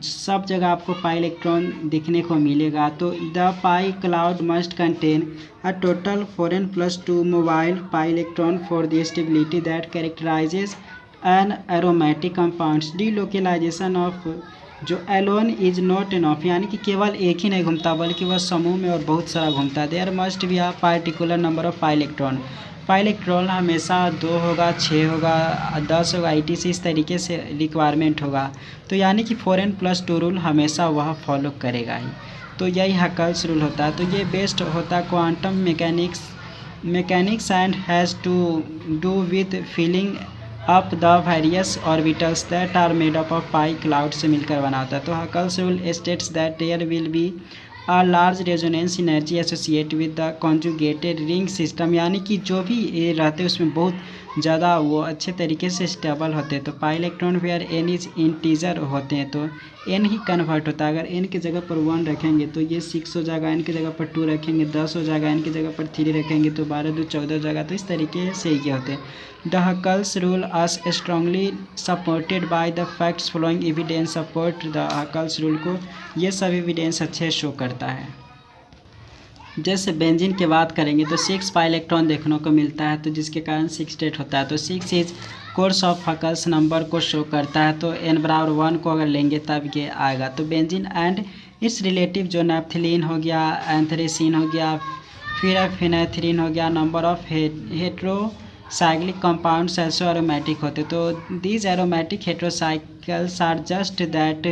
सब जगह आपको पाई इलेक्ट्रॉन देखने को मिलेगा। तो the pi cloud must contain a total 4n+2 mobile pi electron for the stability that कैरेक्टराइजेज an aromatic compounds. Delocalisation of जो एलोन इज नॉट एनफ, यानी कि केवल एक ही नहीं घूमता बल्कि वह समूह में और बहुत सारा घूमता है। There must be a particular number of pi electron. Pi electron हमेशा 2 होगा, 6 होगा, 10 होगा, ETC इस तरीके से रिक्वायरमेंट होगा। तो यानी कि 4n+2 रूल हमेशा वह फॉलो करेगा ही। तो यही हकल्स रूल होता है। तो ये बेस्ड होता है quantum mechanics and has to do with filling up the various orbitals that are made up of pi cloud से मिलकर बना होता है। तो Huckel's rule states that there will be a large resonance energy associate with the conjugated ring system, यानी कि जो भी ये रहते हैं उसमें बहुत ज़्यादा वो अच्छे तरीके से स्टेबल होते हैं। तो pi electron where n is integer होते हैं तो n ही कन्वर्ट होता है। अगर n की जगह पर 1 रखेंगे तो ये 6 हो जाएगा, n की जगह पर 2 रखेंगे 10 हो जाएगा, n की जगह पर 3 रखेंगे तो 12 2 14 हो जाएगा। तो इस तरीके से ये होते हैं। The Huckel's rule are strongly supported by the facts following evidence support the Huckel's rule को, ये सब एविडेंस अच्छे शो करता है। जैसे बेंजीन की बात करेंगे तो 6 पाई इलेक्ट्रॉन देखने को मिलता है, तो जिसके कारण 6 स्टेट होता है। तो 6 is course of Huckel's number को शो करता है। तो n=1 को अगर लेंगे तब ये आएगा। तो बेंजीन एंड इट्स रिलेटिव जो नैप्थलीन हो गया, एंथ्रेसीन हो गया, फिर फिनेथ्रीन हो गया, number of heterocyclic compounds also aromatic होते। तो these aromatic heterocycles are just that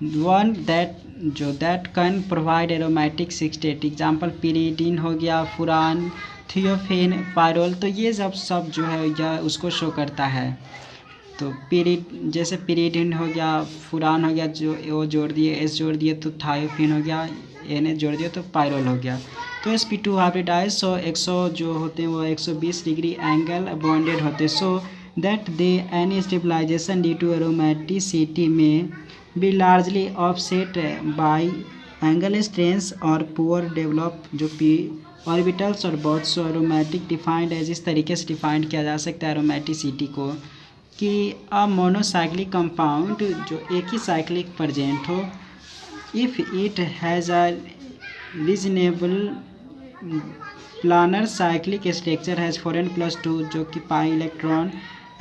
one that can provide aromatic 6 state. Example pyridine हो गया, फुरान, थियोफेन, पायरोल। तो ये सब जो है यह उसको शो करता है। तो जैसे पिरीडीन हो गया, फुरान हो गया, जो ओ जोड़ दिए, S जोड़ दिए तो थायोफेन हो गया, Na जोड़ दिए तो पायरोल हो गया। तो sp2 हाइब्रिडाइज 100 जो होते हैं वो 120 डिग्री एंगल बॉन्डेड होते हैं। So that they any stabilization due to aromaticity may be largely offset by angle strains और पुअर डेवलप जो पी ऑर्बिटल्स और bots. So aromatic defined as इस तरीके से डिफाइंड किया जा सकता है एरोमेटिसिटी को कि अ मोनोसाइक्लिक कंपाउंड जो एक ही साइक्लिक प्रेजेंट हो, if it has a reasonable planar cyclic structure has 4n+2 जो कि pi electron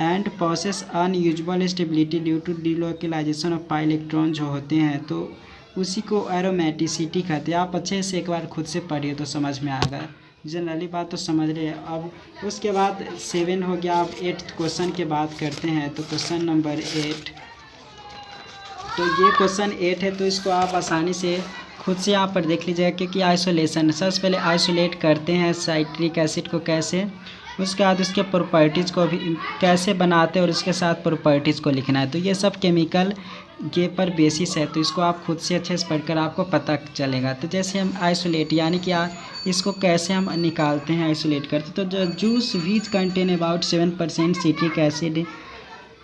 and possess unusual stability due to delocalization of pi electron जो होते हैं, तो उसी को एरोमेटिसिटी कहते हैं। आप अच्छे से एक बार खुद से पढ़िए तो समझ में आएगा। जनरली बात तो समझ रहे हैं। अब उसके बाद 7 हो गया। अब 8th क्वेश्चन की बात करते हैं। तो क्वेश्चन नंबर 8, तो ये क्वेश्चन 8 है, तो इसको आप आसानी से खुद से यहाँ पर देख लीजिएगा क्योंकि आइसोलेशन सबसे पहले आइसोलेट करते हैं साइट्रिक एसिड को कैसे, उसके बाद उसके प्रॉपर्टीज़ को भी कैसे बनाते हैं और उसके साथ प्रॉपर्टीज़ को लिखना है। तो ये सब केमिकल के पर बेसिस है, तो इसको आप खुद से अच्छे से पढ़कर आपको पता चलेगा। तो जैसे हम आइसोलेट यानी कि इसको कैसे हम निकालते हैं, आइसोलेट करते। तो जो juice which contain about 7% citric acid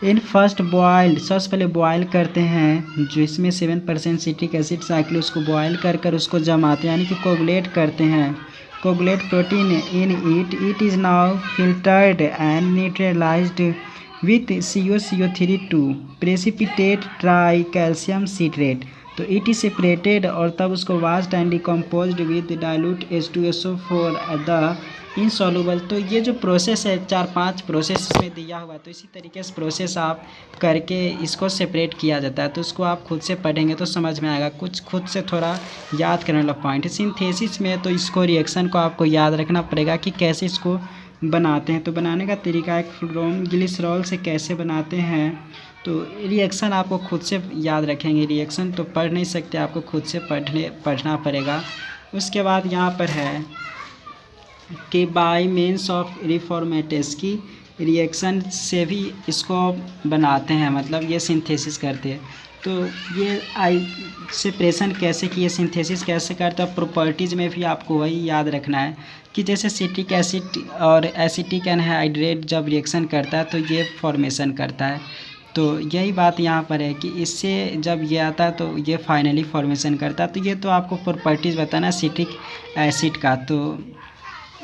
in first boiled, सबसे पहले बॉयल करते हैं जो इसमें 7% सिट्रिक एसिड साइक्ल, उसको बॉयल कर उसको जमाते हैं यानी कि कोगुलेट करते हैं। Coagulate protein in it is now filtered and neutralised with CO3 to precipitate tricalcium citrate. तो इट इज सेपरेटेड और तब उसको washed and decomposed with dilute H2SO4 the insoluble. तो ये जो प्रोसेस है 4-5 प्रोसेस इसमें दिया हुआ है, तो इसी तरीके से प्रोसेस आप करके इसको सेपरेट किया जाता है। तो उसको आप खुद से पढ़ेंगे तो समझ में आएगा, कुछ खुद से थोड़ा याद करने वाला पॉइंट है। सिंथेसिस में तो इसको रिएक्शन को आपको याद रखना पड़ेगा कि कैसे इसको बनाते हैं। तो बनाने का तरीका है क्रोम ग्लिसरॉल से कैसे बनाते हैं। तो रिएक्शन आपको खुद से याद रखेंगे, रिएक्शन तो पढ़ नहीं सकते, आपको खुद से पढ़ना पड़ेगा। उसके बाद यहाँ पर है कि बाय मीन्स ऑफ रिफॉर्मेटिस की रिएक्शन से भी इसको बनाते हैं, मतलब ये सिंथेसिस करते हैं। तो ये सेपरेशन कैसे कि ये सिंथेसिस कैसे करता है, प्रॉपर्टीज़ में भी आपको वही याद रखना है कि जैसे सिट्रिक एसिड और एसिटिक एनहाइड्रेट जब रिएक्शन करता है तो ये फॉर्मेशन करता है। तो यही बात यहाँ पर है कि इससे जब ये आता है तो ये फाइनली फॉर्मेशन करता है। तो ये तो आपको प्रॉपर्टीज़ बताना सिट्रिक एसिड का। तो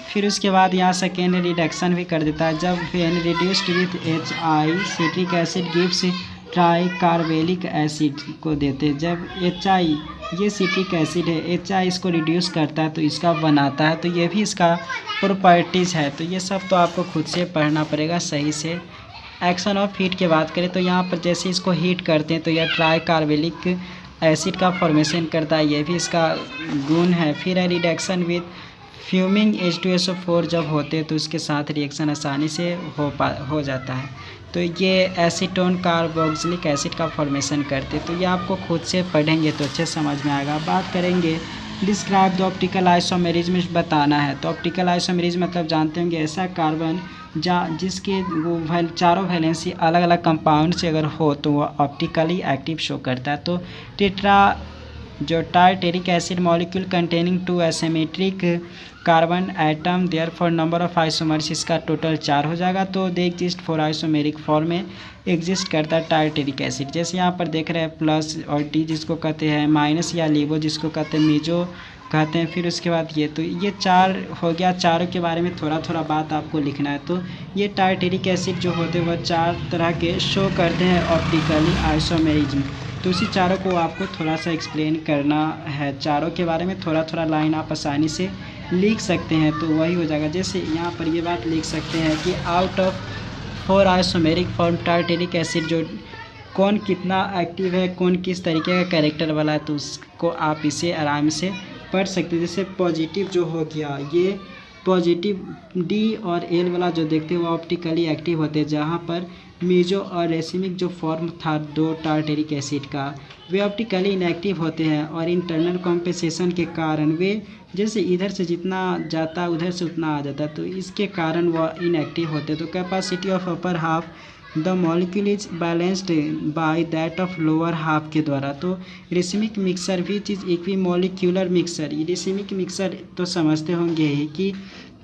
फिर उसके बाद यहाँ सेकेंड रिडक्शन भी कर देता है। जब when reduced with HI citric acid gives tricarballylic acid को देते हैं। जब HI ये सिट्रिक एसिड है, HI इसको रिड्यूस करता है तो इसका बनाता है। तो ये भी इसका प्रॉपर्टीज़ है। तो ये सब तो आपको खुद से पढ़ना पड़ेगा सही से। एक्शन ऑफ हीट की बात करें तो यहाँ पर जैसे इसको हीट करते हैं तो यह ट्राई कार्बेलिक एसिड का फॉर्मेशन करता है, ये भी इसका गुण है। फिर है रिडक्शन विथ फ्यूमिंग H2SO4 जब होते हैं तो उसके साथ रिएक्शन आसानी से हो जाता है। तो ये एसीटोन कार्बोक्सिलिक एसिड का फॉर्मेशन करते हैं। तो ये आपको खुद से पढ़ेंगे तो अच्छे समझ में आएगा। बात करेंगे डिस्क्राइब द ऑप्टिकल आइसोमेरिज्म बताना है। तो ऑप्टिकल आइसोमेरिज्म मतलब जानते होंगे ऐसा कार्बन जिसके वो चारों वैलेंसी अलग अलग कंपाउंड से अगर हो तो वो ऑप्टिकली एक्टिव शो करता है। तो टेट्रा जो tartaric acid molecule containing 2 asymmetric carbon atom therefore number of isomers इसका टोटल 4 हो जाएगा। तो दे एग्जिस्ट 4 आइसोमेरिक फॉर्म में एग्जिस्ट करता है टार्टेरिक एसिड। जैसे यहाँ पर देख रहे हैं प्लस और टी जिसको कहते हैं, माइनस या लिवो जिसको कहते हैं, मीजो कहते हैं। फिर उसके बाद तो ये 4 हो गया। चारों के बारे में थोड़ा थोड़ा बात आपको लिखना है। तो ये टार्टेरिक एसिड जो होते हैं वह 4 तरह के शो करते हैं ऑप्टिकली आइसोमेरिज्म। तो इसी चारों को आपको थोड़ा सा एक्सप्लेन करना है। चारों के बारे में थोड़ा थोड़ा लाइन आप आसानी से लिख सकते हैं तो वही हो जाएगा। जैसे यहाँ पर ये बात लिख सकते हैं कि out of 4 isomeric form tartaric acid जो कौन कितना एक्टिव है, कौन किस तरीके का कैरेक्टर वाला है, तो उसको आप इसे आराम से पढ़ सकते हैं। जैसे पॉजिटिव जो हो गया, ये पॉजिटिव D और L वाला जो देखते हैं वो ऑप्टिकली एक्टिव होते हैं, जहाँ पर मीजो और रेसिमिक जो फॉर्म था 2 टार्टेरिक एसिड का वे ऑप्टिकली इनएक्टिव होते हैं और इंटरनल कॉम्पेंसेशन के कारण वे जैसे इधर से जितना जाता है उधर से उतना आ जाता है, तो इसके कारण वह इनएक्टिव होते हैं। तो capacity of upper half the molecule is balanced by that of lower half के द्वारा। तो racemic mixer which is equi molecular mixer, racemic mixer तो समझते होंगे ही कि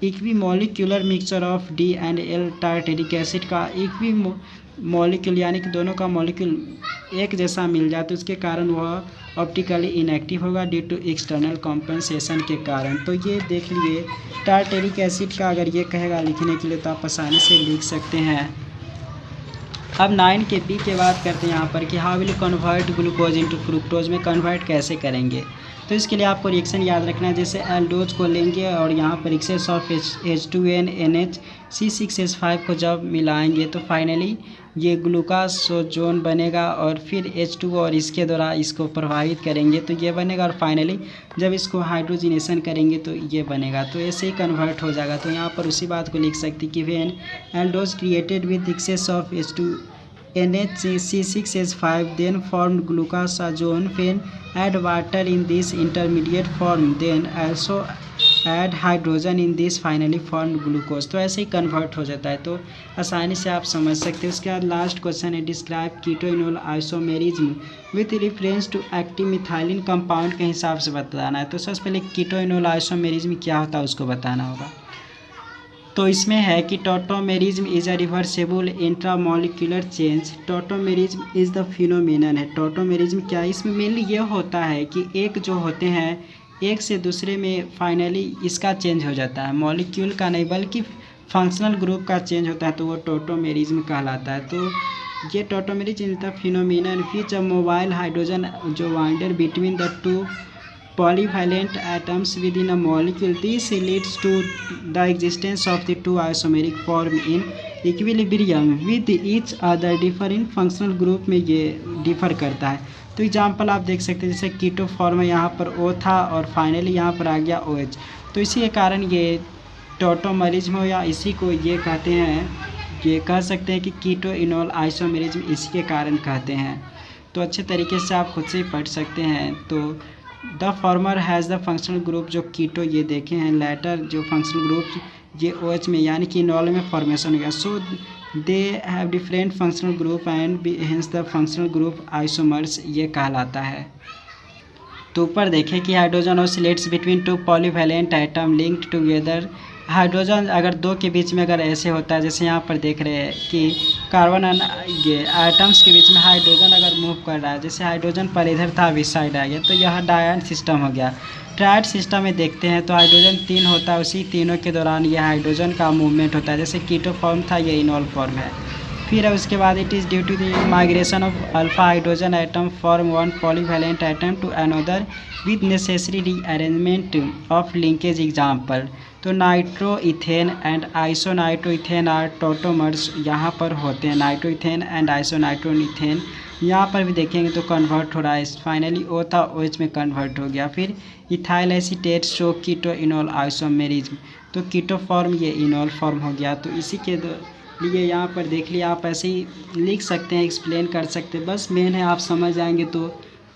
equi molecular mixture of D and L tartaric acid का equi molecule यानी कि दोनों का मॉलिक्यूल एक जैसा मिल जाए तो उसके कारण वह ऑप्टिकली इनएक्टिव होगा ड्यू टू एक्सटर्नल कॉम्पेंसेशन के कारण। तो ये देख लिए टार्टेरिक एसिड का अगर ये कहेगा लिखने के लिए तो आप आसानी से लिख सकते हैं। अब 9 के B के बात करते हैं यहाँ पर कि how will convert glucose into fructose में कन्वर्ट कैसे करेंगे। तो इसके लिए आपको रिएक्शन याद रखना है। जैसे एल्डोज को लेंगे और यहाँ पर access of H2N NH C6H5 को जब मिलाएंगे तो फाइनली ये ग्लूकासोजोन बनेगा और फिर H2 और इसके द्वारा इसको प्रभावित करेंगे तो ये बनेगा और फाइनली जब इसको हाइड्रोजिनेशन करेंगे तो ये बनेगा। तो ऐसे ही कन्वर्ट हो जाएगा। तो यहाँ पर उसी बात को लिख सकते कि when aldose created with excess of H2NH C6H5 then formed glucosazone when add water in this intermediate form then also add hydrogen in this finally formed glucose। तो ऐसे ही कन्वर्ट हो जाता है। तो आसानी से आप समझ सकते हैं। उसके बाद लास्ट क्वेश्चन है describe keto enol isomerism with reference to active methylene compound के हिसाब से बताना है। तो सबसे पहले कीटोइनोल आइसोमेरिज्म क्या होता है उसको बताना होगा। तो इसमें है कि tautomerism is a reversible intramolecular change. Tautomerism is the phenomenon है। टॉटोमेरिज्म क्या है, इसमें मेनली ये होता है कि एक जो होते हैं एक से दूसरे में फाइनली इसका चेंज हो जाता है, मॉलिक्यूल का नहीं बल्कि फंक्शनल ग्रुप का चेंज होता है तो वो टॉटोमेरिज्म कहलाता है। तो ये tautomerism is the phenomenon which a mobile hydrogen जो wander between the 2 polyvalent atoms within a molecule. This leads to the existence of the 2 isomeric form in equilibrium with each other different functional group में ये differ करता है। तो example आप देख सकते हैं जैसे कीटो फॉर्म है, यहाँ पर O था और फाइनली यहाँ पर आ गया OH। तो इसी के कारण ये टॉटोमेरिज्म हो या इसी को ये कहते हैं, ये कह सकते हैं कि कीटोइनोल आइसोमेरिज्म इसी के कारण कहते हैं। तो अच्छे तरीके से आप खुद से ही पढ़ सकते हैं। तो the former has the functional group जो कीटो ये देखे हैं, लेटर जो फंक्शनल ग्रुप ये OH में यानी कि इनॉल में फॉर्मेशन हो गया। So they have different functional group and hence the functional group isomers ये कहलाता है। तो ऊपर देखें कि hydrogen oscillates between two polyvalent atom linked together. Hydrogen अगर दो के बीच में अगर ऐसे होता है, जैसे यहाँ पर देख रहे हैं कि कार्बन ये आइटम्स के बीच में हाइड्रोजन अगर मूव कर रहा है, जैसे हाइड्रोजन पर इधर था अभी साइड आ गया, तो यह डायन सिस्टम हो गया। ट्रायड सिस्टम में देखते हैं तो हाइड्रोजन 3 होता है, उसी तीनों के दौरान यह हाइड्रोजन का मूवमेंट होता है। जैसे कीटो फॉर्म था, ये इनॉल फॉर्म है। फिर उसके बाद it is due to the migration of alpha hydrogen atom from one polyvalent atom to another with necessary rearrangement of linkage example. तो nitro ethane and isonitro ethane are tautomers यहाँ पर होते हैं। Nitro ethane and isonitro ethane यहाँ पर भी देखेंगे तो कन्वर्ट हो रहा है। फाइनली ओ था OH में कन्वर्ट हो गया। फिर इथाइल एसीटेट शो कीटो इनॉल आइसोमेरिज्म, तो कीटो फॉर्म ये इनॉल फॉर्म हो गया। तो इसी के लिए यहाँ पर देख लिया, आप ऐसे ही लिख सकते हैं, एक्सप्लेन कर सकते हैं। बस मेन है आप समझ जाएंगे तो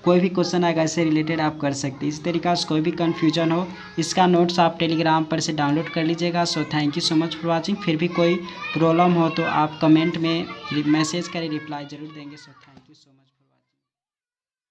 कोई भी क्वेश्चन आएगा इससे रिलेटेड आप कर सकते हैं। इस तरीक़ा से कोई भी कन्फ्यूजन हो, इसका नोट्स आप टेलीग्राम पर से डाउनलोड कर लीजिएगा। So thank you so much for watching. फिर भी कोई प्रॉब्लम हो तो आप कमेंट में मैसेज करें, रिप्लाई ज़रूर देंगे। So thank you so much.